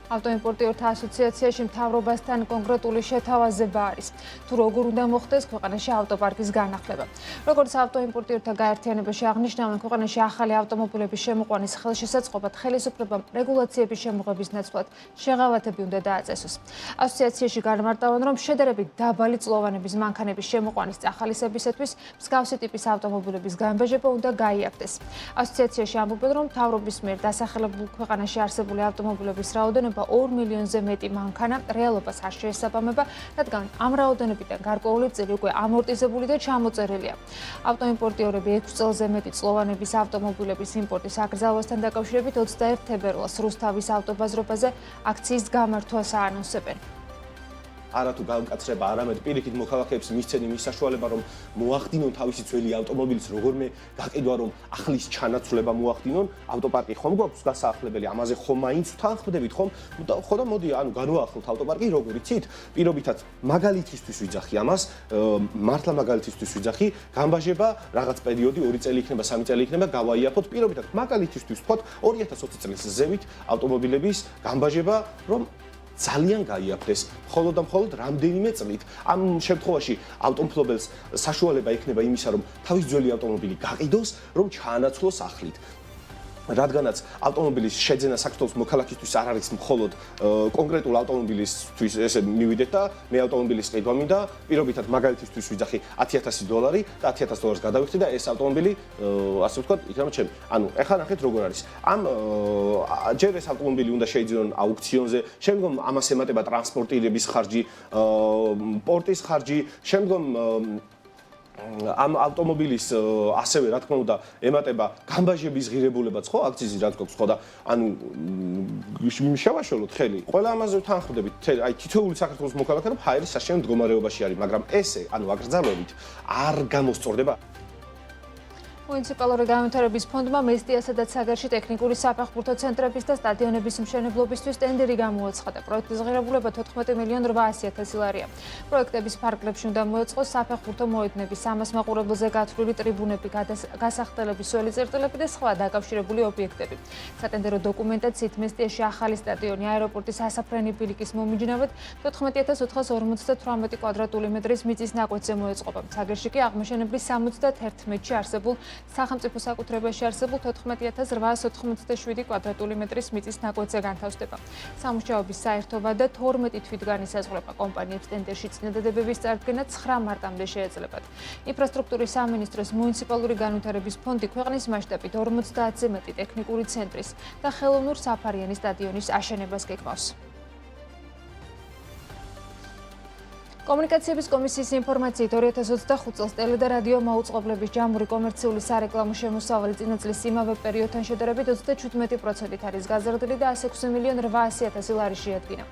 Speaker 5: ავტოიმპორტიორთა ასოციაციაში მთავრობასთან კონკრეტული შეთავაზება არის. თუ როგორ უნდა მოხდეს ქვეყანაში ავტოპარკის განახლება. როგორც ავტოიმპორტიორთა გაერთიანებაში აღნიშნავენ, ქვეყანაში ახალი ავტომობილების შემოყვანის ხელშესაწყობად ხელისუფლებამ რეგულაციების შემოღების ნაცვლად შეღავათები უნდა დააწესოს. ასოციაციაში განმარტავენ, რომ შედარებით დაბალი წლოვანების მანქანების შემოყვანის წახალისებისათვის მსგავსი ტიპის ავტომობილების განბეჟება უნდა გაიარდეს. ასოციაციაში ამბობენ, რომ მთავრობის მიერ დასახელებულ ქვეყანაში არსებული ავტომობილების რაოდენობა 2 მილიონზე მეტი მანქანა რეალობას არ შეესაბამება, რადგან ამ რაოდენობიდან გარკვეული წილი უკვე ამორტიზებული და ჩამოწერილია. ავტოიმპორტიორები 6 წელზე მეტი წლოვანების ავტომობილების იმპორტის აკრძალვასთან დაკავშირებით 21 თებერვალს რუსთავის ავტობაზრობაზე აქციის გამართვას აანონსებენ.
Speaker 13: არათუ გაუკაცრება, არამედ პირიქით მოქალაქეებს მისცენ იმის საშუალება, რომ მოახდინონ თავისი ძველი ავტომობილის როგორმე გაყიდვა, რომ ახლის ჩანაცვლება მოახდინონ, ავტოპარკი ხომ გვაქვს გასაახლებელი, ამაზე ხომ მაინც ვთანხმდებით ხომ? ხო და მოდი, ანუ განვაახლოთ ავტოპარკი, როგორ იცით? პირობითად მაგალითისთვის ვიძახი ამას, მართლა მაგალითისთვის ვიძახი, გამბაჟება რაღაც პერიოდი 2 წელი იქნება, 3 წელი იქნება, გავაიაფოთ პირობითად მაგალითისთვის ვთქვათ 2020 წლის ზევით ავტომობილების გამბაჟება, რომ ძალიან გაიაფდეს, მხოლოდ და მხოლოდ რამდენიმე წლით. ამ შემთხვევაში ავტომფლობელს საშუალება ექნება იმისა, რომ თავის ძველი ავტომობილი გაყიდოს, რომ ჩაანაცვლოსახლით. რადგანაც ავტომობილის შეძენა საქართველოს მოქალაქისთვის არ არის მხოლოდ კონკრეტულ ავტომობილისთვის ესე მივიდეთ და მე ავტომობილის ყიდვა მინდა, პირობითად მაგალითისთვის ვიძახი $10,000 და $10,000 გადავიხდი და ეს ავტომობილი ასე ვთქვათ, იქნება ჩემი. ანუ ეხლა ნახეთ როგორ არის. ამ ჯერ ეს ავტომობილი უნდა შეიძინონ აუქციონზე, შემდგომ ამას ემატება ტრანსპორტირების ხარჯი, პორტის ხარჯი, შემდგომ ამ ავტომობილის ასევე რა თქმა უნდა ემატება გამბაჟების ღირებულებაც ხო აქციზი რაც გვაქვს ხო და ანუ შევაშველოთ ხელი ყველა ამაზე ვთანხმდებით აი თითოეული საქართველოს მოქალაქე რომ ჰაერის საშენ მდგომარეობაში არის მაგრამ ესე ანუ აკრძალვებით არ გამოსწორდება
Speaker 5: მუნიციპალური განვითარების ფონდმა მესტიასა და ცაგერში ტექნიკური საფეხბურთო ცენტრების და სტადიონების მშენებლობისთვის ტენდერი გამოაცხადა. პროექტის ღირებულება 14,800,000 ლარია. პროექტების ფარგლებში უნდა მოეწყოს საფეხბურთო მოედნები, 300 მაყურებელზე გათვლილი ტრიბუნები, გასახდელების სველი წერტილები და სხვა დაკავშირებული ობიექტები. სატენდერო დოკუმენტაციით მესტიაში ახალი სტადიონი აეროპორტის ასაფრენი ბილიკის მომიჯნავად 14,458 კვადრატული მეტრის მიწის ნაკვეთზე მოეწყობა. ცაგერში კი აღმაშენებლის 71-ში არსებულ სახელმწიფო საკუთრებაში არსებულ 14,887 კვადრატული მეტრის მიწის ნაკვეთზე განთავსდება. სამუშაოების საერთო ვადა 12 თვით განისაზღვრება. კომპანიებს ტენდერში წინადადებების წარდგენა 9 მარტამდე შეეძლებათ. ინფრასტრუქტურის სამინისტროს მუნიციპალური განვითარების ფონდი ქვეყნის მასშტაბით 50-ზე მეტი ტექნიკური ცენტრის და ხელოვნურ საფარიანი სტადიონის აშენებას გეგმავს. კომუნიკაციების კომისიის ინფორმაციით 2025 წელს ტელე და რადიო მაუწყებლობის ჯამური კომერციული სარეკლამო შემოსავალი წინა წლის იმავე პერიოდთან შედარებით 37%-ით არის გაზრდილი და 106,800,000 ლარი შეადგინა.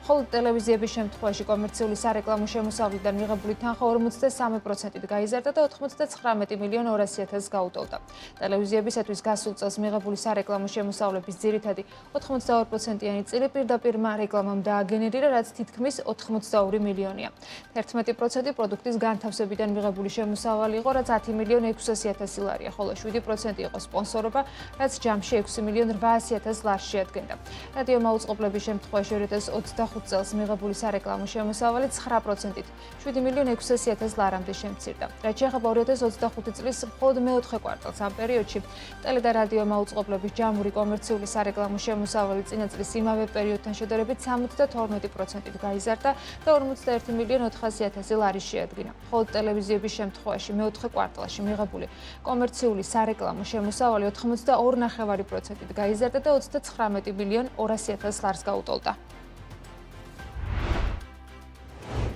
Speaker 5: მხოლოდ ტელევიზიების შემთხვევაში კომერციული სარეკლამო შემოსავლიდან მიღებული თანხა 53%-ით გაიზარდა და 99,200,000 გაუტოლდა. ტელევიზიებისათვის გასულ წელს მიღებული სარეკლამო შემოსავლების ძირითადი 82%-იანი წილი პირდაპირ რეკლამამ დააგენერირა, რაც თითქმის 82 მილიონია. 11% პროდუქტის განთავსებიდან მიღებული შემოსავალი იყო, რაც 10,600,000 ლარია, ხოლო 7% იყო სპონსორობა, რაც ჯამში 6,800,000 ლარს შეადგენდა. რადიო მაუწყებლობის შემთხვევაში 2025 წელს მიღებული სარეკლამო შემოსავალი 9%-ით 7,600,000 ლარამდე შემცირდა. რაც შეეხება 2025 წლის მხოლოდ მეოთხე კვარტალს, ამ პერიოდში ტელე და რადიო მაუწყებლობის ჯამური კომერციული სარეკლამო შემოსავალი წინა წლის იმავე პერიოდთან შედარებით 72%-ით გაიზარდა და 41,400,000 ლარი შეადგინა. ხოლო ტელევიზიების შემთხვევაში მეოთხე კვარტალში მიღებული კომერციული სარეკლამო შემოსავალი 82,9%-ით გაიზარდა და 39,200,000 ლარს გაუტოლდა.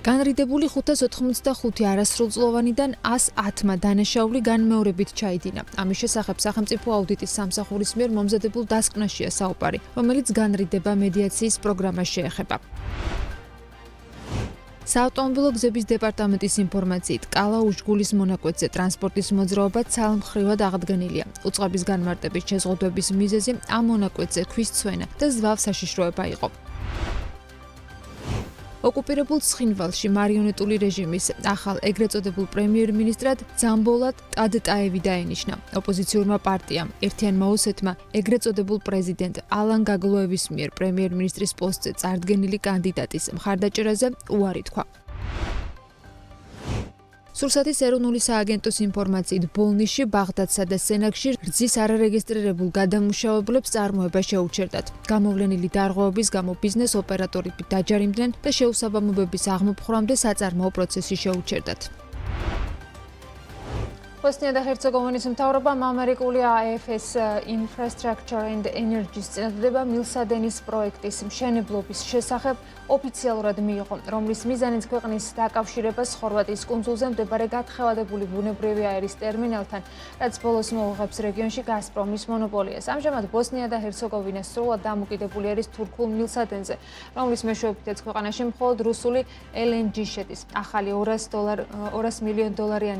Speaker 5: განრიდებული 585 არასრულწლოვანიდან 110-მა დანაშაული განმეორებით ჩაიდინა. ამის შესახებ სახელმწიფო აუდიტის სამსახურის მიერ მომზადებულ დასკვნაშია საუბარი, რომელიც განრიდება მედიაციის პროგრამას შეეხება. საავტომობილო გზების დეპარტამენტის ინფორმაციით, კალა-უშგულის მონაკვეთზე ტრანსპორტის მოძრაობა ცალმხრივად აღდგენილია. უწყების განმარტების შეზღუდვების მიზეზი ამ მონაკვეთზე ქვის ცვენა და ზვავ საშიშროება იყო. ოკუპირებულ ცხინვალში მარიონეტული რეჟიმის ახალ ეგრეთ წოდებულ პრემიერ-მინისტრად ძამბოლატ ტადტაევი დაენიშნა. ოპოზიციურმა პარტიამ ერთიანმა ოსეთმა ეგრეთ წოდებულ პრეზიდენტ ალან გაგლოევის მიერ პრემიერ-მინისტრის პოსტზე წარდგენილი კანდიდატის მხარდაჭერაზე უარი თქვა. სურსათის ეროვნული სააგენტოს ინფორმაციით, ბოლნიში, ბაღდადსა და სენაკში რძის არარეგისტრირებულ გადამუშავებლებს წარმოება შეუჩერდათ. გამოვლენილი დარღვევების გამო ბიზნეს ოპერატორები დაჯარიმდნენ და შეუსაბამობების აღმოფხვრამდე საწარმოო პროცესი შეუჩერდათ. ბოსნია და ჰერცეგოვინის მთავრობამ ამერიკული AFS Infrastructure and Energy-ს წინადადება მილსადენის პროექტის მშენებლობის შესახებ ოფიციალურად მიიღო, რომლის მიზანიც ქვეყნის დაკავშირებას ხორვატიის კუნძულზე მდებარე გათხევადებული ბუნებრივი აირის ტერმინალთან, რაც ბოლოს მოუღებს რეგიონში გაზპრომის მონოპოლიას. ამჟამად ბოსნია და ჰერცეგოვინა სრულად დამოკიდებული არის თურქულ მილსადენზე, რომლის მეშვეობითაც ქვეყანაში მხოლოდ რუსული LNG შედის. ახალი $200 მილიონ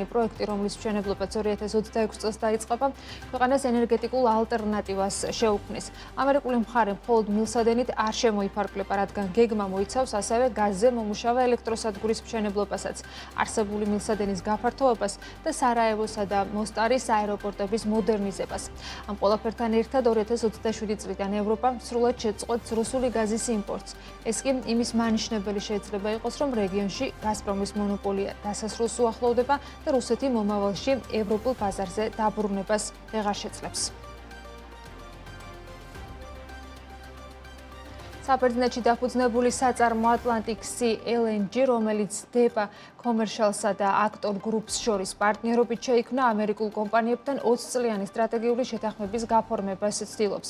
Speaker 5: პროექტი, რომლის მშენებლობაც 2026 წელს დაიწყება, ქვეყანას ენერგეტიკულ ალტერნატივას შეუქმნის. ამერიკული მხარე მხოლოდ მილსადენით არ შემოიფარგლება, რადგან გეგმა მოიცავს ასევე გაზზე მომუშავე ელექტროსადგურის მშენებლობასაც, არსებული მილსადენის გაფართოებას და სარაევოსა და მოსტარის აეროპორტების მოდერნიზებას. ამ ყველაფერთან ერთად 2027 წლიდან ევროპამ სრულად შეწყვეტს რუსული გაზის იმპორტს. ეს კი იმის მანიშნებელი შეიძლება იყოს, რომ რეგიონში გაზპრომის მონოპოლია დასასრულს უახლოვდება და რუსეთი მომავალში ევროპულ ბაზარზე დაბრუნებას ვეღარ შეძლებს. საბერძნეთში დაფუძნებული საწარმო Atlantic Sea LNG, რომელიც დება კომერშალსა და აქტორ გრუპს შორის პარტნიორობით შეიქმნა ამერიკულ კომპანიებთან 20 წლიანი სტრატეგიული შეთანხმების გაფორმებას ცდილობს.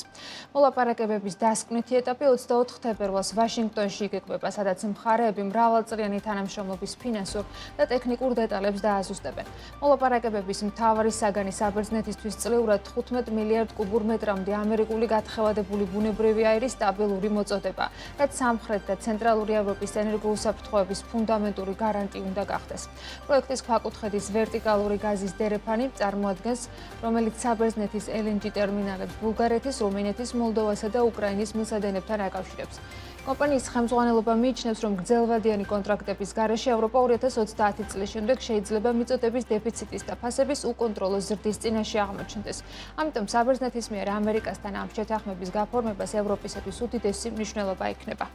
Speaker 5: მოლაპარაკებების დასკვნითი ეტაპი 24 თებერვალს ვაშინგტონში იგეგმება, სადაც მხარეები მრავალწლიანი თანამშრომლობის ფინანსურ და ტექნიკურ დეტალებს დააზუსტებენ. მოლაპარაკებების მთავარი საგანი საბერძნეთისთვის წლიურად 15 მილიარდ კუბურ მეტრამდე ამერიკული გათხევადებული ბუნებრივი აირის სტაბილური მოწოდება, რაც სამხრეთ და ცენტრალური ევროპის ენერგოუსაფრთხოების ფუნდამენტური გარანტი უნდა გახდეს. პროექტის ქვაკუთხედის ვერტიკალური გაზის დერეფანი წარმოადგენს, რომელიც საბერძნეთის LNG ტერმინალებს ბულგარეთის, რუმინეთის, მოლდოვასა და უკრაინის მილსადენებთან აკავშირებს. კომპანიის ხელმძღვანელობა მიიჩნევს, რომ გრძელვადიანი კონტრაქტების გარეშე ევროპა 2030 წლის შემდეგ შეიძლება მიწოდების დეფიციტის და ფასების უკონტროლო ზრდის წინაშე აღმოჩნდეს. ამიტომ საბერძნეთის მიერ ამერიკასთან ამ შეთანხმების გაფორმებას ევროპისათვის უდიდესი მნიშვნელობა ექნება.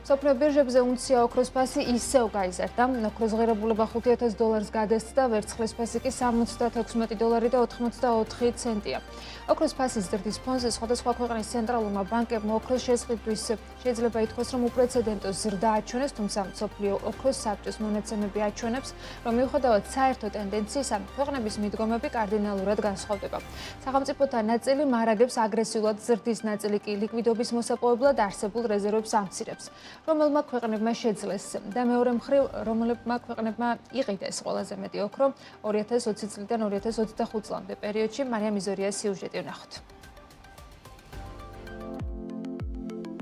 Speaker 5: სოფლიო ბირჟებზე უნცია ოქროს ფასი ისევ გაიზარდა. ოქროს ღირებულება $5,000 გადასცდა, ვერცხლის ფასი კი $76 და 84 ცენტია. ოქროს ფასის ზრდის ფონზე სხვადასხვა ქვეყნის ცენტრალურმა ბანკებმა ოქროს შეზღუდვის შეიძლება ითქვას, რომ უპრეცედენტო ზრდა აჩვენეს, თუმცა მსოფლიო ოქროს საბჭოს მონაცემები აჩვენებს, რომ მიუხედავად საერთო ტენდენციისა, ქვეყნების მიდგომები კარდინალურად განსხვავდება. სახელმწიფოთა ნაწილი მარაგებს აგრესიულად, ზრდის ნაწილი კი ლიკვიდობის მოსაპოვებლად არსებულ რეზერვებს ამცირებს. რომელმა ქვეყნებმა შეძლეს და მეორე მხრივ, რომელმა ქვეყნებმა იყიდეს ყველაზე მეტი ოქრო 2020 წლიდან 2025 წლამდე პერიოდში. მარიამ იზორიას სიუჟეტი ვნახოთ.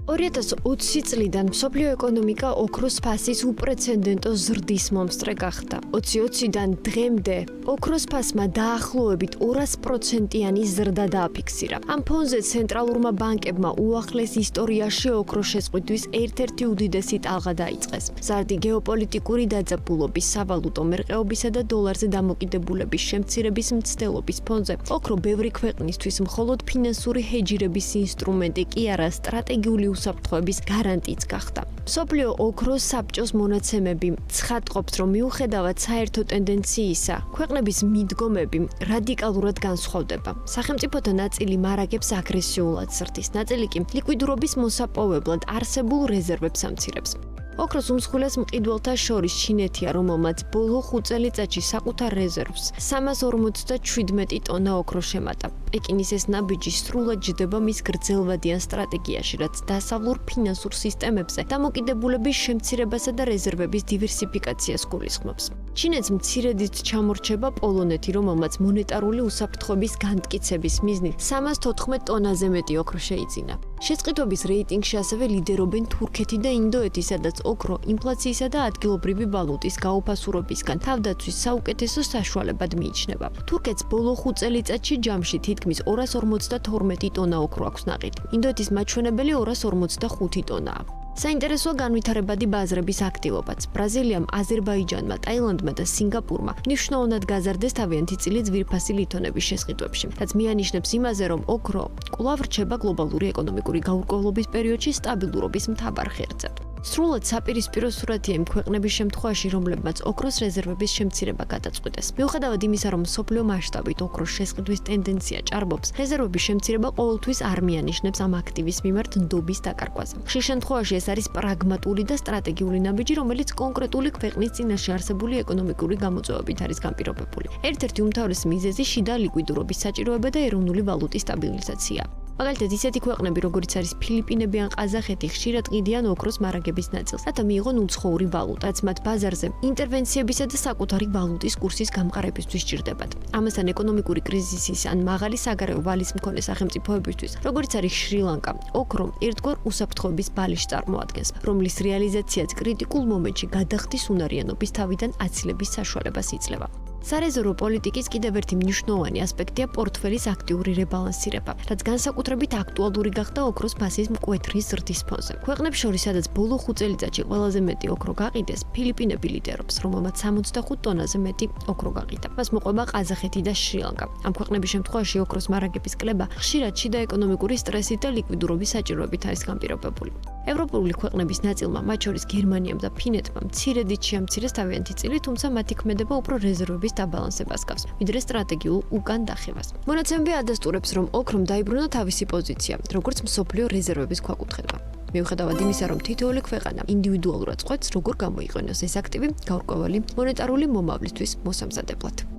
Speaker 14: 2020 წლიდან მსოფლიო ეკონომიკა ოქროს ფასის უპრეცედენტო ზრდის მომსწრე გახდა. 2020-დან დღემდე ოქროს ფასმა დაახლოებით 200%-იანი ზრდა დააფიქსირა. ამ ფონზე ცენტრალურმა ბანკებმა უახლეს ისტორიაში ოქროს შეზღუდვის ერთ-ერთი უდიდესი ტალღა დაიწყეს. მზარდი გეოპოლიტიკური დაძაბულობის, სავალუტო მერყეობისა და დოლარზე დამოკიდებულების შემცირების მცდელობის ფონზე ოქრო ბევრი ქვეყნისთვის მხოლოდ ფინანსური ჰეჯირების ინსტრუმენტი კი არა, სტრატეგიული უსაფრთხოების გარანტიც გახდა. მსოფლიო ოქროს საბჭოს მონაცემები ცხადყოფს, რომ მიუხედავად საერთო ტენდენციისა, ქვეყნების მიდგომები რადიკალურად განსხვავდება. სახელმწიფოთა ნაწილი მარაგებს აგრესიულად ზრდის, ნაწილი კი ლიკვიდურობის მოსაპოვებლად არსებულ რეზერვებს ამცირებს. ოქროს უმსხვილეს მყიდველთა შორის ჩინეთია, რომელმაც ბოლო 5 წელიწადში საკუთარ რეზერვს 357 ტონა ოქრო შემატა. პეკინის ეს ნაბიჯი სრულად ჯდება მის გრძელვადიან სტრატეგიაში, რაც დასავლურ ფინანსურ სისტემებზე დამოკიდებულების შემცირებასა და რეზერვების დივერსიფიკაციას გულისხმობს. ჩინეთს მცირედით ჩამორჩება პოლონეთი, რომელმაც მონეტარული უსაფრთხოების განმტკიცების მიზნით 314 ტონაზე მეტი ოქრო შეიძინა. შეწყიტობის რეიტინგში ასევე ლიდერობენ თურქეთი და ინდოეთი, სადაც ოქრო ინფლაციისა და ადგილობრივი ვალუტის გაუფასურებისგან თავდაცვის საუკეთესო საშუალებად მიიჩნევა. თურქეთს ბოლო 5 წელიწადში ჯამში თითქმის 252 ტონა ოქრო აქვს ნაყიდ. ინდოეთის მაჩვენებელი 245 ტონაა. საინტერესოა განვითარებადი ბაზრების აქტივობაც. ბრაზილიამ, აზერბაიჯანმა, ტაილანდმა და სინგაპურმა მნიშვნელოვნად გაზარდეს თავიანთი წილი ძვირფასი ლითონების შესყიდვებში, რაც მიანიშნებს იმაზე, რომ ოქრო კვლავ რჩება გლობალური ეკონომიკური გაურკვევლობის პერიოდში სტაბილურობის მთავარ ღერძად. სრულად საპირისპირო სურათია იმ ქვეყნების შემთხვევაში, რომლებმაც ოქროს რეზერვების შემცირება გადაწყვიტეს. მიუხედავად იმისა, რომ მსოფლიო მასშტაბით ოქროს შესყიდვის ტენდენცია ჭარბობს, რეზერვების შემცირება ყოველთვის არ მიანიშნებს ამ აქტივის მიმართ ნდობის დაკარგვაზე. ხშირ შემთხვევაში ეს არის პრაგმატული და სტრატეგიული ნაბიჯი, რომელიც კონკრეტული ქვეყნის წინაშე არსებული ეკონომიკური გამოწვევებით არის განპირობებული. ერთ-ერთი უმთავრესი მიზეზი შიდა ლიკვიდურობის საჭიროება და ეროვნული ვალუტის სტაბილიზაცია. მაგალითად, ისეთი ქვეყნები, როგორიც არის ფილიპინები ან ყაზახეთი, ხშირად ყიდიან ოქროს მარაგების ნაწილს, რათა მიიღონ უცხოური ვალუტა, რაც მათ ბაზარზე ინტერვენციებისა და საკუთარი ვალუტის კურსის გამყარებისთვის სჭირდებათ. ამასთან ეკონომიკური კრიზისის ან მაღალი საგარეო ვალის მქონე სახელმწიფოებისთვის, როგორიც არის შრი-ლანკა, ოქრო ერთგვარ უსაფრთხოების ბალიშს წარმოადგენს, რომლის რეალიზაციაც კრიტიკულ მომენტში გადახდის უნარიანობის თავიდან აცილების საშუალებას იძლევა. სარეზერვო პოლიტიკის კიდევ ერთი მნიშვნელოვანი ასპექტია პორტფელის აქტიური rebalansირება, რაც განსაკუთრებით აქტუალური გახდა ოქროს ფასის მკვეთრი ზრდის ფონზე. ქვეყნებს შორის, სადაც ბოლო 5 წელიწადში ყველაზე მეტი ოქრო გაყიდეს, ფილიპინები ლიდერობს, რომელმაც 65 ტონაზე მეტი ოქრო გაყიდა. მას მოყვება ყაზახეთი და შრი-ლანკა. ამ ქვეყნების შემთხვევაში ოქროს მარაგების კლება ხშირად შიდა ეკონომიკური სტრესით და ლიკვიდურობის საჭიროებით არის განპირობებული. ევროპული ქვეყნების ნაწილმა, მათ შორის გერმანიამ და ფინეთმა, მცირედით შეამცირეს თავიანთი წილი, თუმცა მათი ქმედება უფრო რეზერვების დაბალანსებას გავს, ვიდრე სტრატეგიულ უკან დახევას. მონაცემები ადასტურებს, რომ ოქრომ დაიბრუნა თავისი პოზიცია, როგორც მსოფლიო რეზერვების ქვაკუთხედვა. მიუხედავად იმისა, რომ თითოეული ქვეყანა ინდივიდუალურად წყვეტს, როგორ გამოიყენოს ეს აქტივი გაურკვეველი მონეტარული მომავლისთვის მოსამზადებლად.